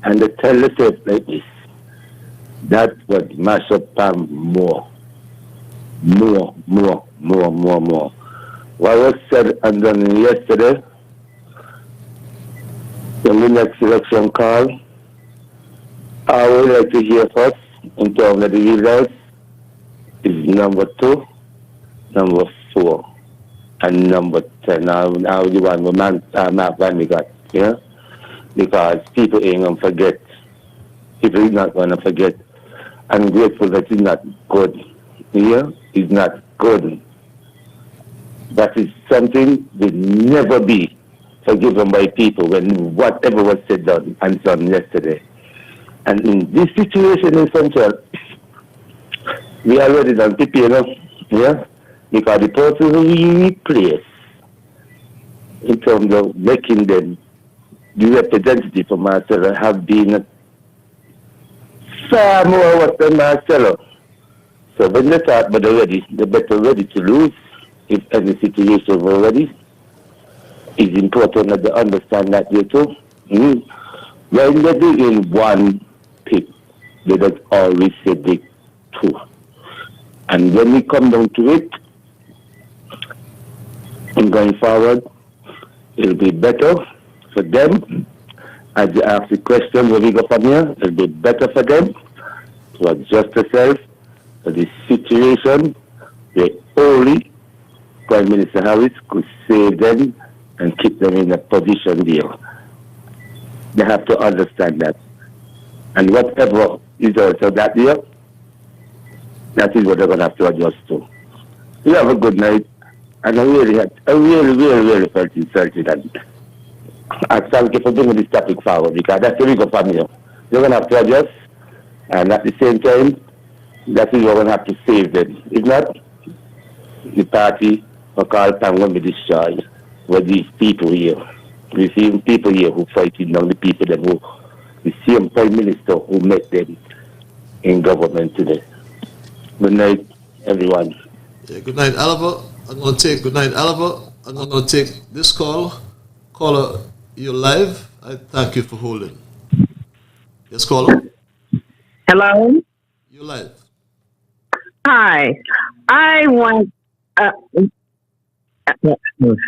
and they tell themselves like this. That would mash up Pam more. What was said and done yesterday, in the next election call, I would like to hear first in terms of the results is number 2, number 4, and number 10. Now the one where Mark Van got, yeah? Because people ain't going to forget. People is not going to forget. I'm grateful that it's not good. Yeah? It's not good. That is something will never be forgiven by people when whatever was said done and done yesterday. And in this situation in Central, we are already done prepare, yeah? Because the person who we replace in terms of making them the representative of Marcelo have been far more worse than Marcelo. So when they start but already, they're better ready to lose if any situation already. It's important that they understand that way too. When they're doing one pick, they don't always say the two. And when we come down to it, and going forward, it'll be better for them. As you ask the question where we go from here, it'll be better for them to adjust themselves to the situation where only Prime Minister Harris could save them and keep them in a position there. They have to understand that. And whatever is also that year, that is what they're going to have to adjust to. You have a good night. And I really felt insulted. And I thank you for bringing this topic forward because that's the legal family. You're going to have to adjust. And at the same time, that is what we're going to have to save them. If not, the party will call time will be destroyed with these people here. We see people here who fighting down the people that who, the same Prime Minister who met them in government today. Good night, everyone.
Yeah, good night, Oliver. Good night, Oliver. I'm going to take this call. Caller, you're live. I thank you for holding. Yes, caller.
Hello?
You're live.
Hi. I want,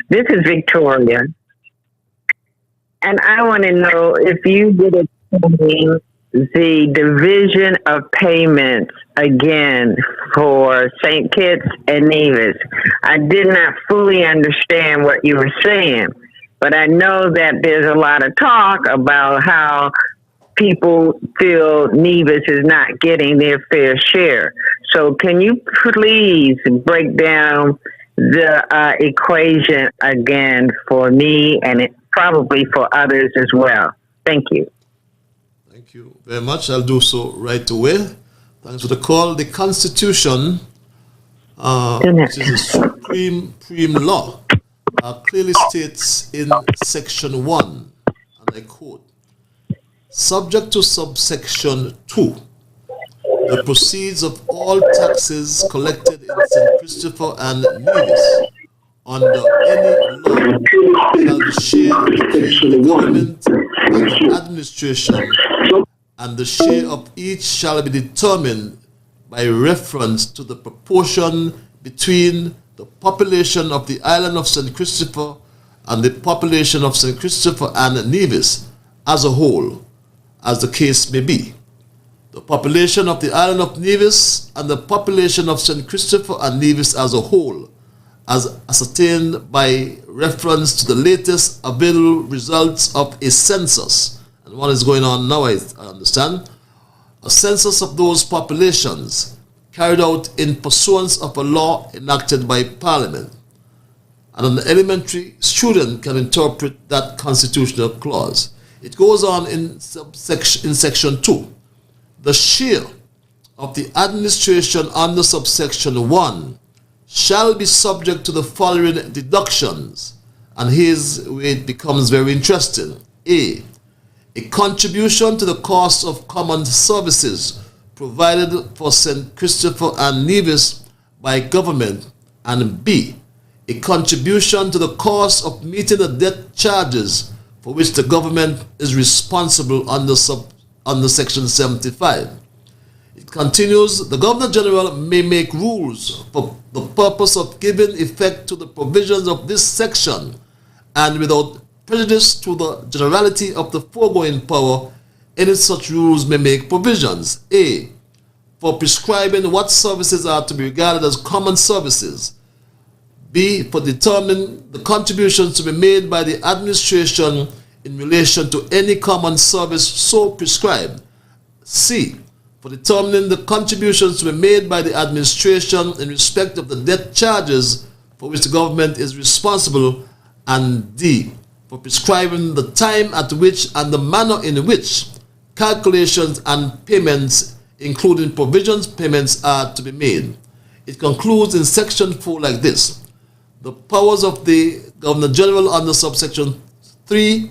this is Victoria. And I want to know if you did explain the division of payments again for St. Kitts and Nevis. I did not fully understand what you were saying, but I know that there's a lot of talk about how people feel Nevis is not getting their fair share. So can you please break down the equation again for me and probably for others as well? Thank you.
Thank you very much. I'll do so right away. Thanks for the call. The Constitution, which is the supreme law, clearly states in Section 1, and I quote, subject to subsection 2, the proceeds of all taxes collected in St. Christopher and Nevis under any law shall be shared between the government and the administration, and the share of each shall be determined by reference to the proportion between the population of the island of St. Christopher and the population of St. Christopher and Nevis as a whole, as the case may be. The population of the island of Nevis and the population of St. Christopher and Nevis as a whole, as ascertained by reference to the latest available results of a census. And what is going on now, I understand, a census of those populations carried out in pursuance of a law enacted by Parliament. And an elementary student can interpret that constitutional clause. It goes on in section 2. The share of the administration under subsection 1 shall be subject to the following deductions. And here's where it becomes very interesting. A contribution to the cost of common services provided for St. Christopher and Nevis by government, and B, a contribution to the cost of meeting the debt charges for for which the government is responsible under Section 75. It continues, the Governor General may make rules for the purpose of giving effect to the provisions of this section and without prejudice to the generality of the foregoing power, any such rules may make provisions. A. For prescribing what services are to be regarded as common services. B. For determining the contributions to be made by the administration in relation to any common service so prescribed. C. For determining the contributions to be made by the administration in respect of the debt charges for which the government is responsible. And D. For prescribing the time at which and the manner in which calculations and payments, including provisions payments, are to be made. It concludes in Section 4 like this. The powers of the Governor General under subsection 3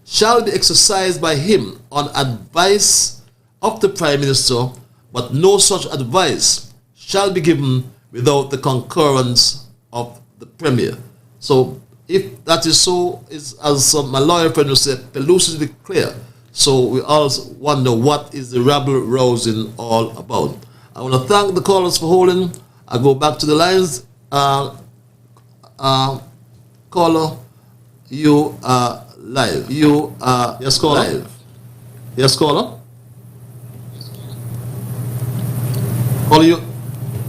shall be exercised by him on advice of the Prime Minister, but no such advice shall be given without the concurrence of the Premier. So, if that is so, is as my lawyer friend will say, elusively clear. So we also wonder what is the rabble-rousing all about. I want to thank the callers for holding. I go back to the lines. Caller, you are live. You are yes, caller. Live. Yes, caller. Caller,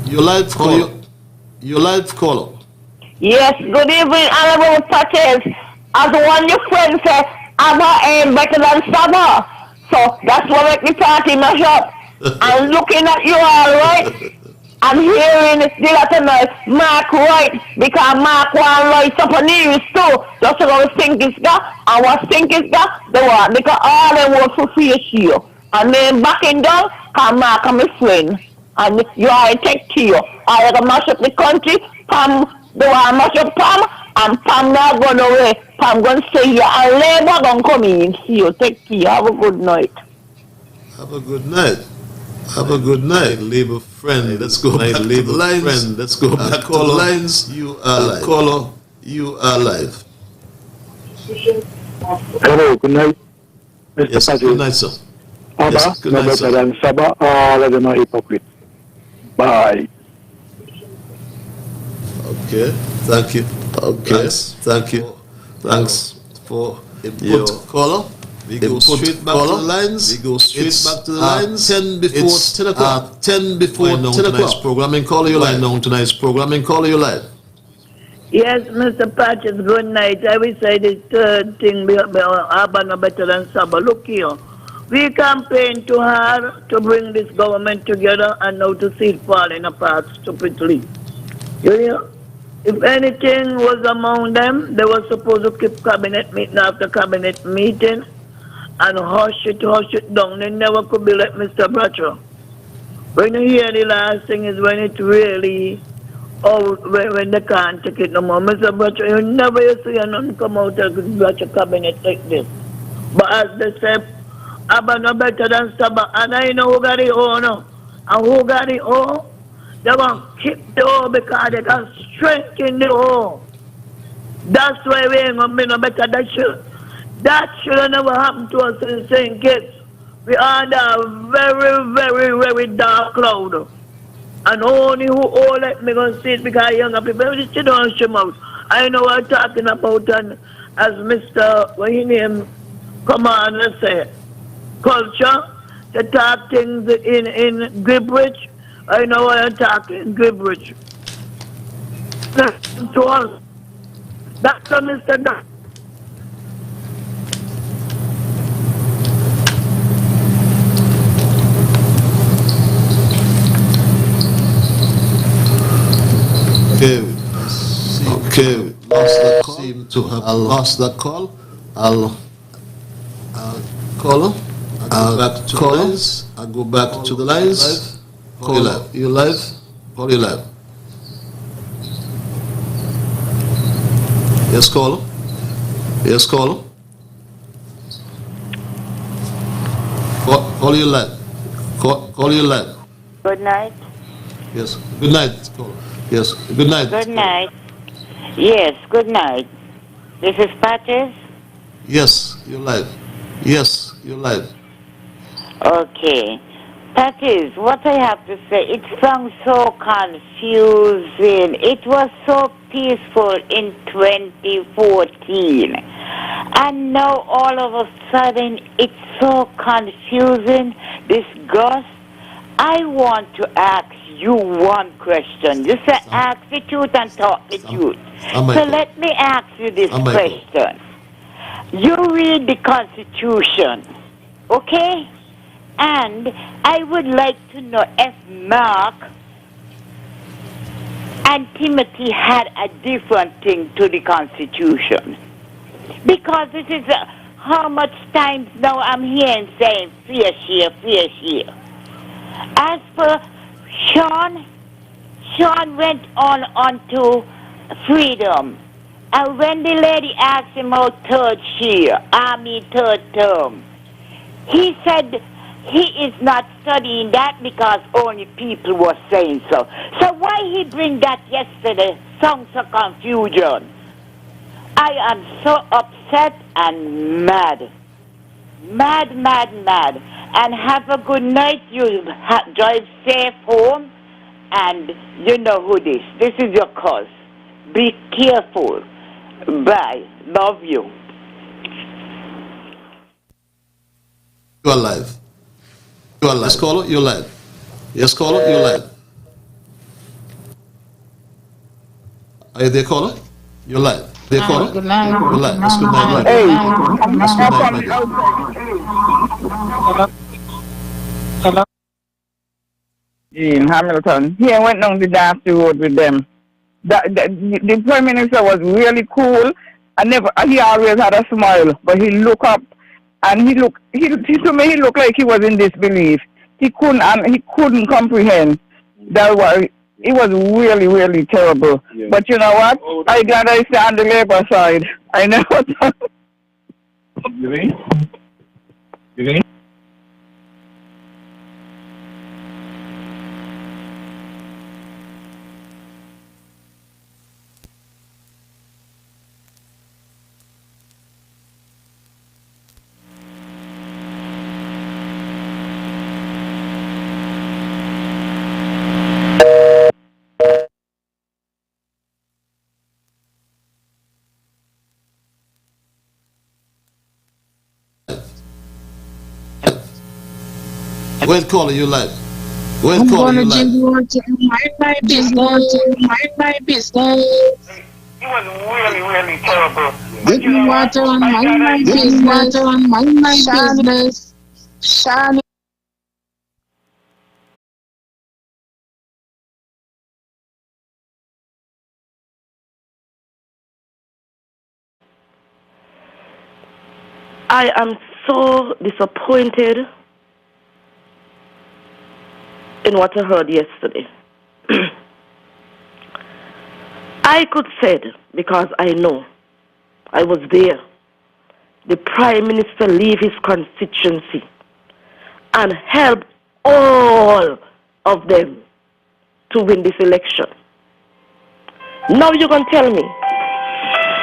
you're live. Caller, you're live. Caller.
Yes, good evening, Honorable Patches. As one your friend said, Abba ain't better than Saba. So that's what make the party mash up. I'm looking at you all right. I'm hearing the other noise, Mark right, because Mark want right up on Nevis too. Just so I think it's got, and what think it's got, they want, because all they want for free shield. And then backing down, because Mark and my friend. And you are take to you. I gotta mash up the country, Pam, they want to mash up Pam, and Pam not going away. Pam going to stay here, and Labour going to come in. See you, take care, have a good night.
Have a good night. Have a good night, Labour friend. Let's go back to the lines. Friend. Let's go back to the lines. You are live. Caller, you are live.
Hello, good night. Mr.
Yes,
Patrick.
good night, sir.
Abba,
yes, good
no
night,
better
sir.
than Saba. All of them are hypocrites. Bye.
Okay, thank you. Okay, yes, thank you. Thanks for input, caller. We go straight back to the lines. We go straight back to the lines. 10 before 10 o'clock. 10 before 10 o'clock. Tonight's programming. Caller, you line down tonight's programming. Caller, you line.
Yes, Mr. Patches, good night. I will say this third thing, Abba no better than Saba. Look here. We campaigned too hard to bring this government together and now to see it falling apart stupidly. You hear? If anything was among them, they were supposed to keep cabinet meeting after cabinet meeting and hush it down. They never could be like Mr. Bradshaw. When you hear the last thing is when it really, when they can't take it no more. Mr. Bradshaw, you never see nothing come out of the Bradshaw cabinet like this. But as they say, Abba no better than Saba, and I know who got the O now. And who got the O? They want to keep the O because they got strength in the O. That's why we ain't going to be no better. That should never happen to us in St. Kitts. We are in a very, very, very dark cloud. And only who all let me go see it because younger people just sit down and shim out. I know what I'm talking about, and as Mr. what his name come on and say, culture, to talk things in Gibbridge. I know what I'm talking in Gibbridge. To us. That's a Mr. Duck.
Okay, lost that call. Seem to have lost that call. I'll call her. I'll go back to the lines. Call live. You live? Call you live. Yes, caller. Yes, caller. Call you live. Call you live.
Good night.
Yes. Good night, caller. Yes. Good night.
Good night. Yes, good night. This is Patches.
Yes, you're live. Yes, you're live.
Okay. That is what I have to say. It sounds so confusing. It was so peaceful in 2014. And now all of a sudden it's so confusing. This Gus, I want to ask you one question. You say ask the truth and talk the truth. So let me ask you this question. You read the Constitution, okay? And I would like to know if Mark and Timothy had a different thing to the Constitution. Because this is how much times now I'm hearing saying fair share. As for Sean went on to freedom. And when the lady asked him about third share, Army third term, he said he is not studying that because only people were saying so. So why he bring that yesterday? Sounds of confusion. I am so upset and mad. Mad. And have a good night. You drive safe home. And you know who this. This is your cause. Be careful. Bye. Love you.
You are live. You are live. Yes, caller, you're live. Yes, caller, you're live. Are you there, caller? You're live. There, caller?
Good night.
You're live. That's good night,
Hey.
That's good night, my dear.
Hello?
In Hamilton. He went down the dance road with them. The Prime Minister was really cool. He always had a smile, but he looked up and to me he looked like he was in disbelief. He couldn't comprehend that it was really, really terrible. Yeah. But you know what? I glad I stay on the Labour side. I never thought.
You mean?
Well, caller, you live. Well, caller, you live.
Mind my business. It was really, really terrible. Get me water and mind my business. Shani.
I am so disappointed in what I heard yesterday. I could say, because I know, I was there, the Prime Minister leave his constituency and help all of them to win this election. Now you can tell me,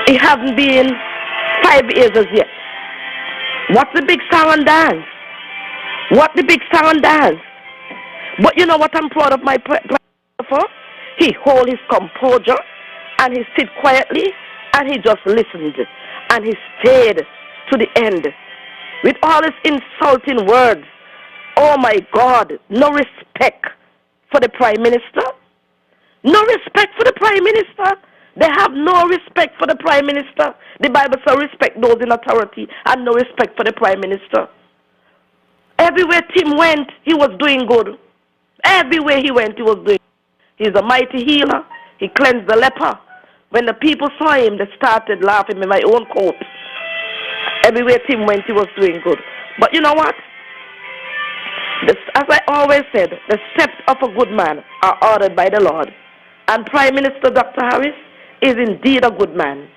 it hasn't been 5 years as yet. What's the big song and dance? But you know what I'm proud of my Prime Minister for? He hold his composure and he sit quietly and he just listened and he stayed to the end. With all his insulting words, oh my God, no respect for the Prime Minister. No respect for the Prime Minister. They have no respect for the Prime Minister. The Bible says respect those in authority and no respect for the Prime Minister. Everywhere Tim went, he was doing good. Everywhere he went, he was doing good. He's a mighty healer. He cleansed the leper. When the people saw him, they started laughing in my own coat. Everywhere Tim went, he was doing good. But you know what? As I always said, the steps of a good man are ordered by the Lord. And Prime Minister Dr. Harris is indeed a good man.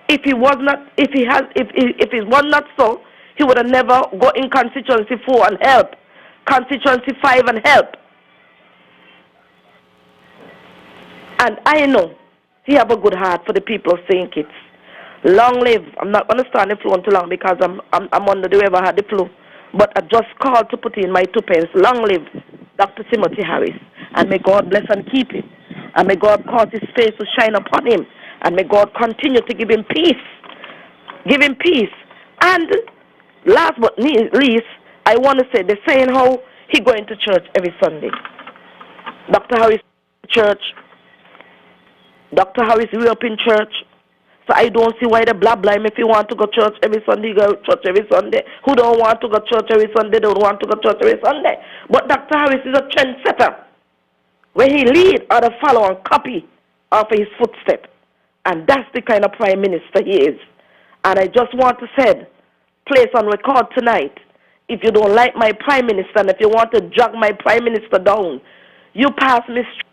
If he was not so, he would have never go in constituency 4 and help, constituency 5 and help. And I know he have a good heart for the people of St. Kitts. Long live. I'm not going to stand the floor too long because I'm under the whoever had the flu. But I just called to put in my 2 pence. Long live Dr. Timothy Harris. And may God bless and keep him. And may God cause his face to shine upon him. And may God continue to give him peace. Give him peace. And last but not least, I want to say, they're saying how he going to church every Sunday. Dr. Harris church. Dr. Harris grew up in church. So I don't see why they blah him. If you want to go church every Sunday, go church every Sunday. Who don't want to go church every Sunday, don't want to go church every Sunday. But Dr. Harris is a trendsetter. Where he lead, others follow and copy after his footstep. And that's the kind of prime minister he is. And I just want to say, place on record tonight, if you don't like my prime minister and if you want to drag my prime minister down, you pass me straight.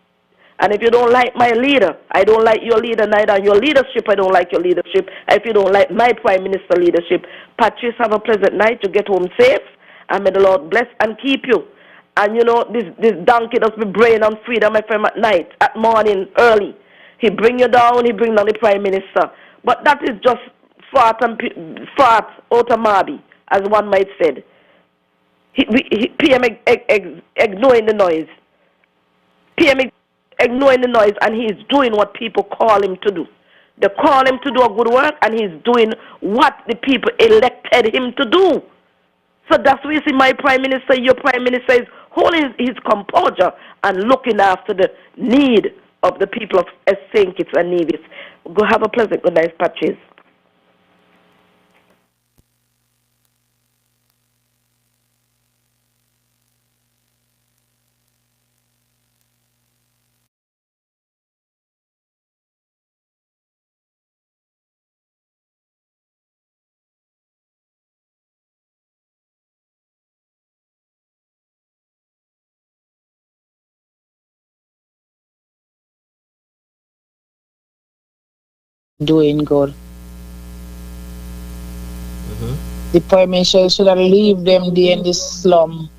And if you don't like my leader, I don't like your leader neither. Your leadership, I don't like your leadership. If you don't like my prime minister leadership, Patrice, have a pleasant night. You get home safe. And may the Lord bless and keep you. And you know, this donkey does be brain on Freedom FM at night, at morning, early. He bring you down, he bring down the prime minister. But that is just fart out of Marby, as one might say. PM ignoring the noise. PM ignoring the noise, and he's doing what people call him to do. They call him to do a good work, and he's doing what the people elected him to do. So that's why you see my prime minister, your prime minister is holding his composure and looking after the need of the people of St. Kitts and Nevis. Go have a pleasant good night, Patrice.
Doing good. The Prime Minister should have leave them there in the slum.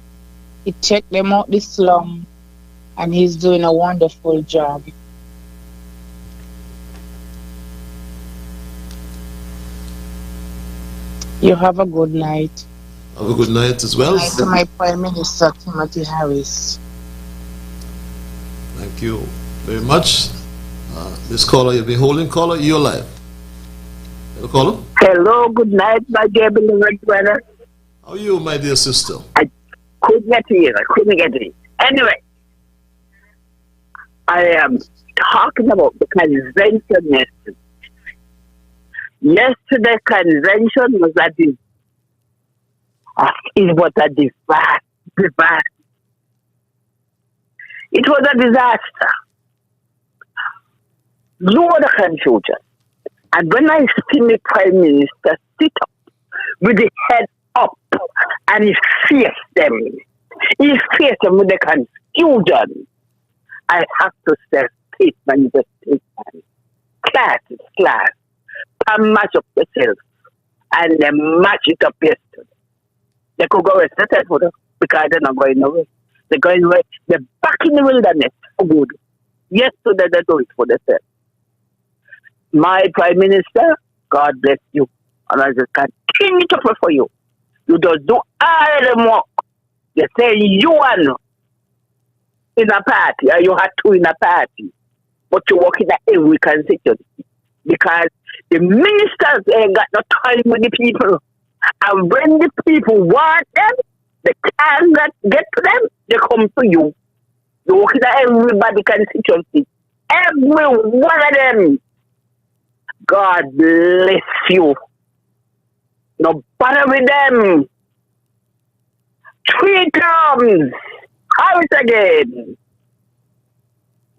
He checked them out the slum, and he's doing a wonderful job. You have a good night.
Have a good night as well.
Good night to my Prime Minister, Timothy Harris.
Thank you very much. This caller you've been holding, caller, you're live. Hello, caller.
Hello, good night, my dear beloved brother.
How are you, my dear sister?
I couldn't get here. Anyway, I am talking about the convention yesterday. Yesterday's convention was a disaster. It was a disaster. Load of confusion. And when I see the Prime Minister sit up with the head up and he faced them with the confusion, I have to say statement is a statement. Class is class. Come match up yourself and then match it up yesterday. They could go yesterday because they're not going nowhere. They're going away. They're back in the wilderness for good. Yesterday they do it for themselves. My Prime Minister, God bless you. And I just continue to pray for you. You just do all the work. They say you are in a party, or you had two in a party, but you work in every constituency. Because the ministers ain't got no time with the people. And when the people want them, they can't get to them, they come to you. You work in everybody constituency. Every one of them. God bless you. No bother with them. 3 terms. How it again?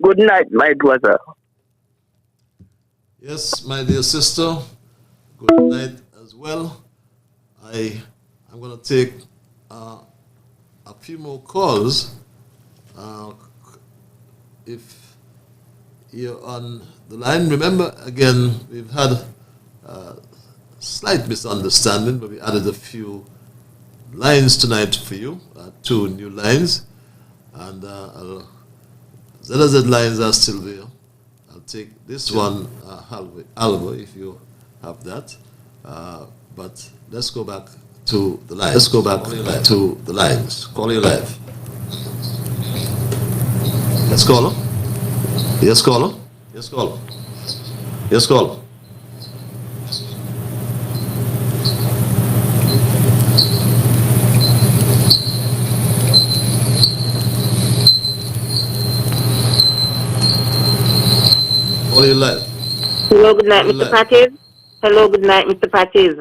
Good night, my brother.
Yes, my dear sister. Good night as well. I'm going to take a few more calls. If you're on the line, remember, again, we've had a slight misunderstanding, but we added a few lines tonight for you, 2 new lines. And ZZ lines are still there. I'll take this one, Alva, if you have that. But let's go back to the lines. Let's go back to the lines. Call you live. Yes, caller. Yes, caller. Yes, caller. Yes, caller. Call you live.
Hello, good night, Mr. Patties. Hello, good night, Mr. Patties.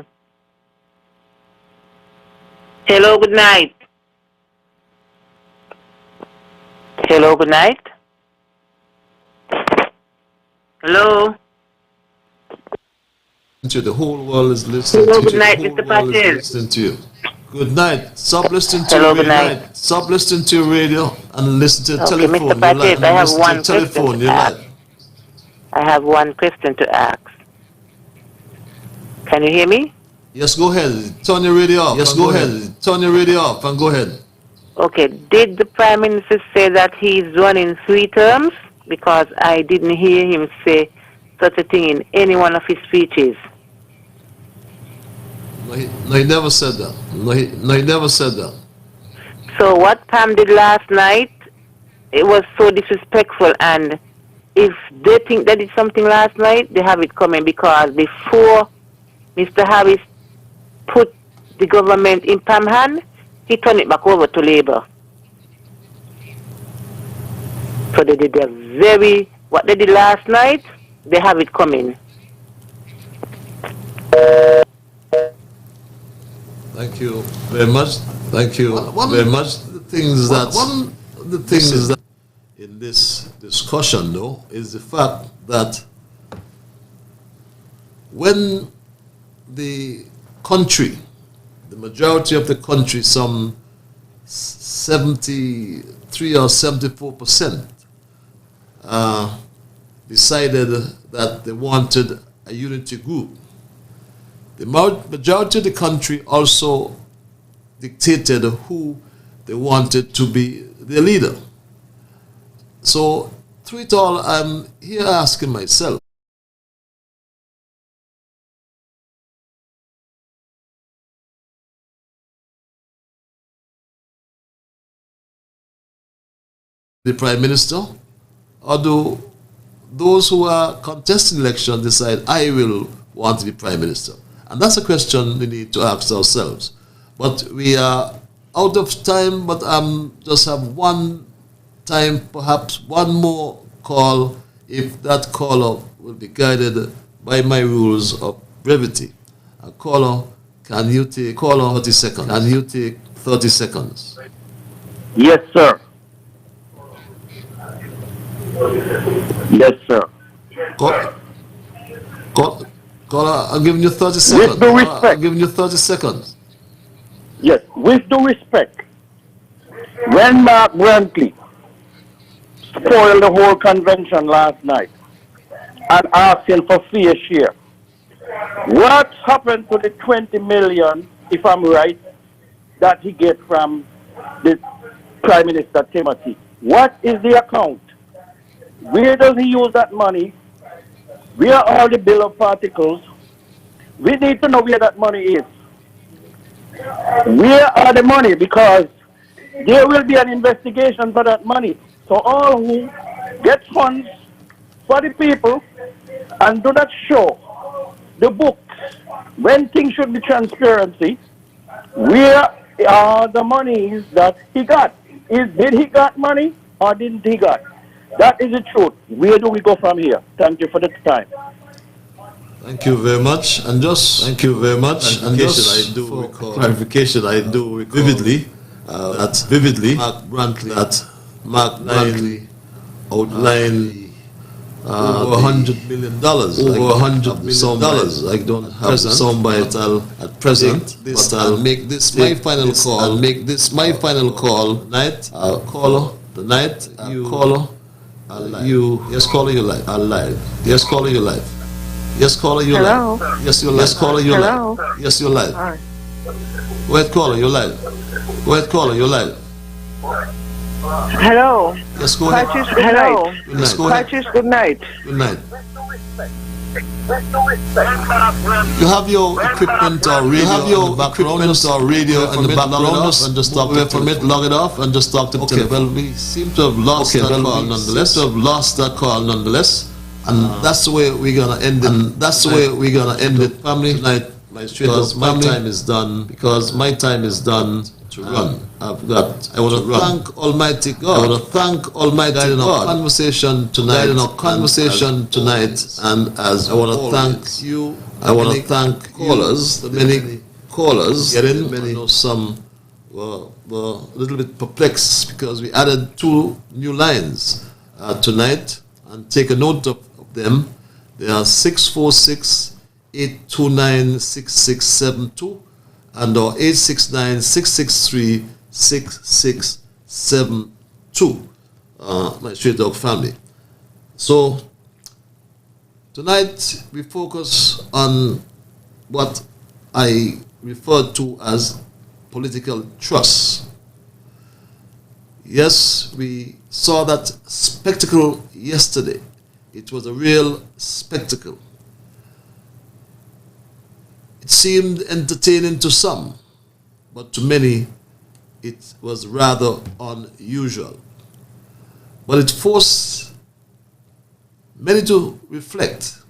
Hello, good night. Hello, good night. Hello.
The whole world is listening
Hello,
to you.
good night,
The whole
Mr.
world is
Patties.
listening to you. Good night. Stop listening to
Hello,
your
good
radio.
night.
Stop listening to your radio and listen to your
Okay,
telephone.
Mr. Patties, I have one question
Telephone.
to
You're
ask.
live.
I have one question to ask. Can you hear me?
Yes, go ahead. Turn your radio off. Yes, go ahead. Turn your radio off and go ahead.
Okay, did the Prime Minister say that he's running 3 terms? Because I didn't hear him say such a thing in any one of his speeches.
No, he never said that. No, he never said that.
So what Pam did last night, it was so disrespectful, and if they think they did something last night, they have it coming, because before Mr. Harris put the government in Pam's hand, he turned it back over to Labour. So they did what they did last night, they have it coming.
Thank you very much. Thank you very much. The things that in this discussion, though, is the fact that when the country, the majority of the country, some 73 or 74%, decided that they wanted a unity group, the majority of the country also dictated who they wanted to be their leader. So, through it all, I'm here asking myself, the Prime Minister, or do those who are contesting election decide, I will want to be Prime Minister? And that's a question we need to ask ourselves. But we are out of time, but just have one time, perhaps one more call, if that caller will be guided by my rules of brevity. A caller, can you take 30 seconds? Can you take 30 seconds?
Yes, sir. Yes, sir.
Caller, I'm giving you 30 seconds.
With due respect.
I'm giving you 30 seconds.
Yes, with due respect. When Mark Brantley spoiled the whole convention last night and asking for fair share, what happened to the 20 million, if I'm right, that he gets from the Prime Minister Timothy? What is the account? Where does he use that money? Where are the bill of particles? We need to know where that money is. Where are the money? Because there will be an investigation for that money. So all who get funds for the people and do not show the books when things should be transparency, where are the monies that he got? Did he got money or didn't he got? That is the truth. Where do we go from here? Thank you for the time.
Thank you very much. And just thank you very much. And just for clarification, I do recall vividly Mark Brantley outlined over $100 million. Over $100 million. I don't have soundbite at present, but I'll make this my final call. I'll make this my final call. Night, caller. The night you caller. You yes, caller, you're live. Alive. Yes, caller, you're live. Yes, caller, you're live. Yes, you're live. Yes, caller, you're live. Yes, you're live. Go ahead, caller, you're live. Go ahead, caller, you're live.
Hello.
Yes, go ahead.
Patches, good night.
Good night.
Patches, good night.
Good night. You have your equipment or radio in the background, and just talk from it, log it off, and just talk to the telephone. Well, we seem to have lost that call nonetheless. And that's the way we're gonna end it. And that's the way we're gonna end it, family. Tonight, because my time is done. Because my time is done to run. I want to thank Almighty God. I want to thank Almighty God in our conversation tonight. And as I want to thank you. I want to thank callers. The many callers. Get in. Many. I know some were a little bit perplexed because we added 2 new lines tonight. And take a note of them. They are 646-829-6672 and or 869-663-6672. My Straight Dog family. So tonight we focus on what I refer to as political trust. Yes, we saw that spectacle yesterday. It was a real spectacle. It seemed entertaining to some, but to many, it was rather unusual. But it forced many to reflect.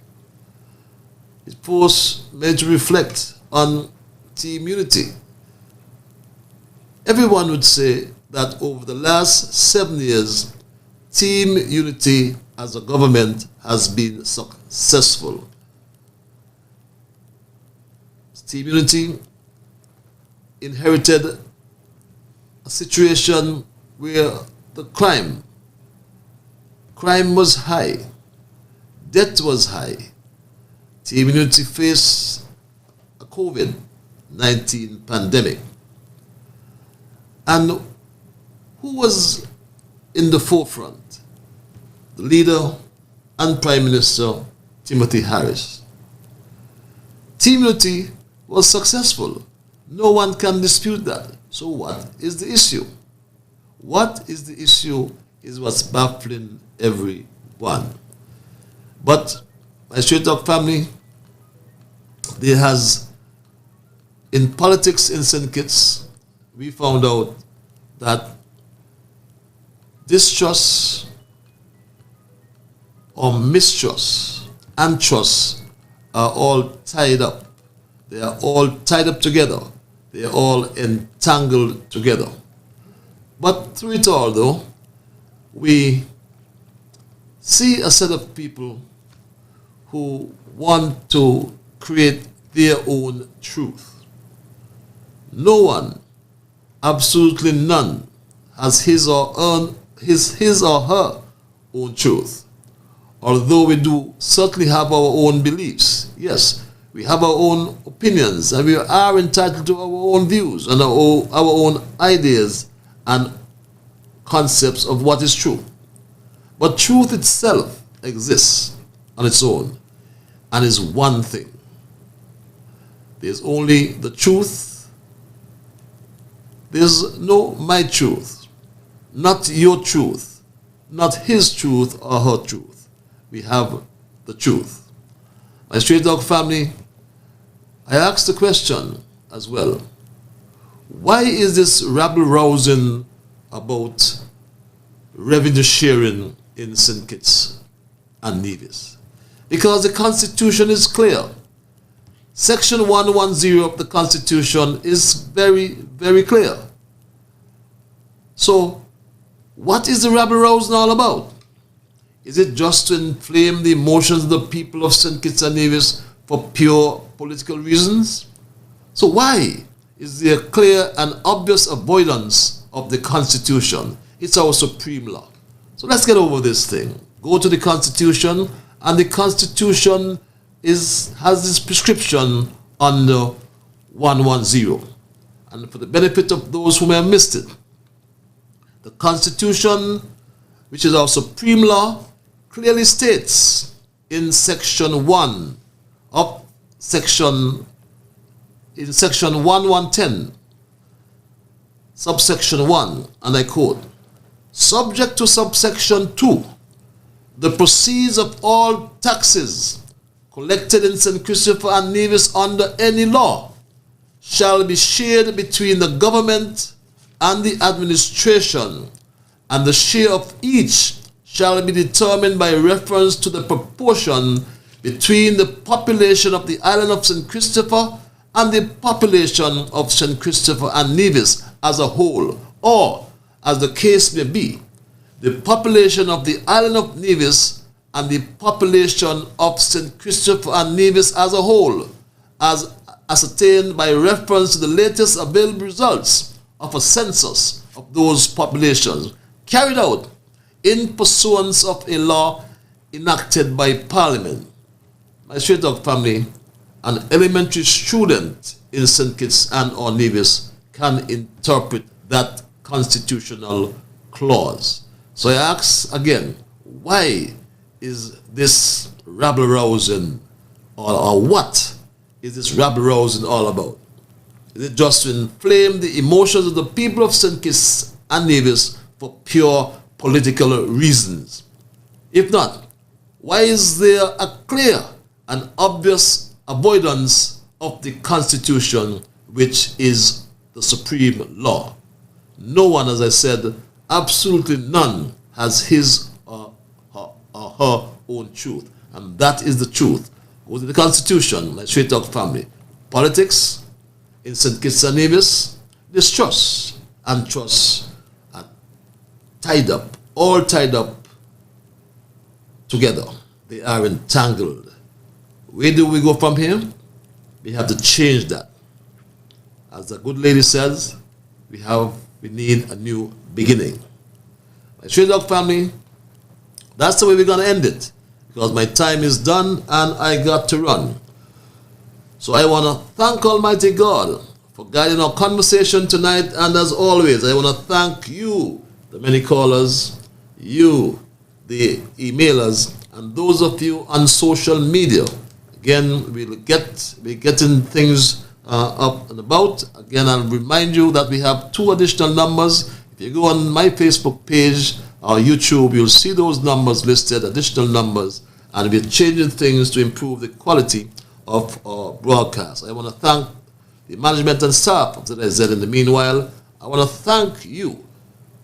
It forced many to reflect on team unity. Everyone would say that over the last 7 years, team unity as a government has been successful. Team unity inherited a situation where the crime was high, debt was high. Team unity faced a COVID-19 pandemic. And who was in the forefront? The leader and Prime Minister Timothy Harris. Team unity was successful. No one can dispute that. So what is the issue? What is the issue is what's baffling everyone. But my Straight Dog family, there has, in politics in St. Kitts, we found out that distrust or mistrust and trust are all tied up. They are all tied up together. They are all entangled together. But through it all, though, we see a set of people who want to create their own truth. No one, absolutely none, has his or her own truth. Although we do certainly have our own beliefs. Yes, we have our own opinions and we are entitled to our own views and our own ideas and concepts of what is true. But truth itself exists on its own and is one thing. There's only the truth. There's no my truth, not your truth, not his truth or her truth. We have the truth. My Straight Dog family, I asked the question as well. Why is this rabble-rousing about revenue sharing in St. Kitts and Nevis? Because the Constitution is clear. Section 110 of the Constitution is very, very clear. So, what is the rabble-rousing all about? Is it just to inflame the emotions of the people of St. Kitts and Nevis for pure political reasons? So why is there clear and obvious avoidance of the Constitution? It's our supreme law. So let's get over this thing. Go to the Constitution, and the Constitution has this prescription under 110. And for the benefit of those who may have missed it, the Constitution, which is our supreme law, clearly states in section 1 of section 1110, subsection 1, and I quote, subject to subsection 2, the proceeds of all taxes, collected in St. Christopher and Nevis under any law shall be shared between the government and the administration, and the share of each shall be determined by reference to the proportion between the population of the island of St. Christopher and the population of St. Christopher and Nevis as a whole, or, as the case may be, the population of the island of Nevis and the population of St. Christopher and Nevis as a whole, as ascertained by reference to the latest available results of a census of those populations carried out in pursuance of a law enacted by Parliament. My straight dog family, an elementary student in St. Kitts and or Nevis can interpret that constitutional clause. So I ask again, why is this rabble-rousing, or what is this rabble-rousing all about? Is it just to inflame the emotions of the people of St. Kitts and Nevis for pure political reasons? If not, why is there a clear and obvious avoidance of the Constitution, which is the supreme law? No one, as I said, absolutely none, has his or her own truth. And that is the truth. Go to the Constitution, my straight talk family. Politics in St. Kitts and Nevis, distrust and trust are tied up, all tied up together. They are entangled. Where do we go from here? We have to change that. As the good lady says, we need a new beginning. My straight dog family, that's the way we're going to end it, because my time is done and I got to run. So I want to thank Almighty God for guiding our conversation tonight, and as always, I want to thank you, the many callers, you, the emailers, and those of you on social media. Again, we're getting things up and about. Again, I'll remind you that we have 2 additional numbers. If you go on my Facebook page or YouTube, you'll see those numbers listed, additional numbers, and we're changing things to improve the quality of our broadcast. I want to thank the management and staff of ZIZ. In the meanwhile, I want to thank you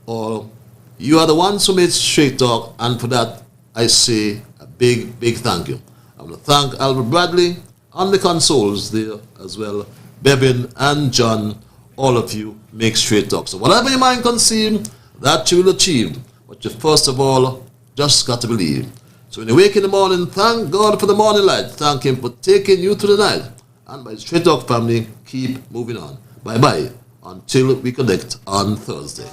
all. You are the ones who made Straight Talk, and for that, I say a big, big thank you. I want to thank Albert Bradley on the consoles there as well, Bevin and John. All of you make Straight Talk. So whatever your mind conceive, that you will achieve. But you first of all just got to believe. So when you wake in the morning, thank God for the morning light. Thank Him for taking you through the night. And my Straight Talk family, keep moving on. Bye-bye until we connect on Thursday.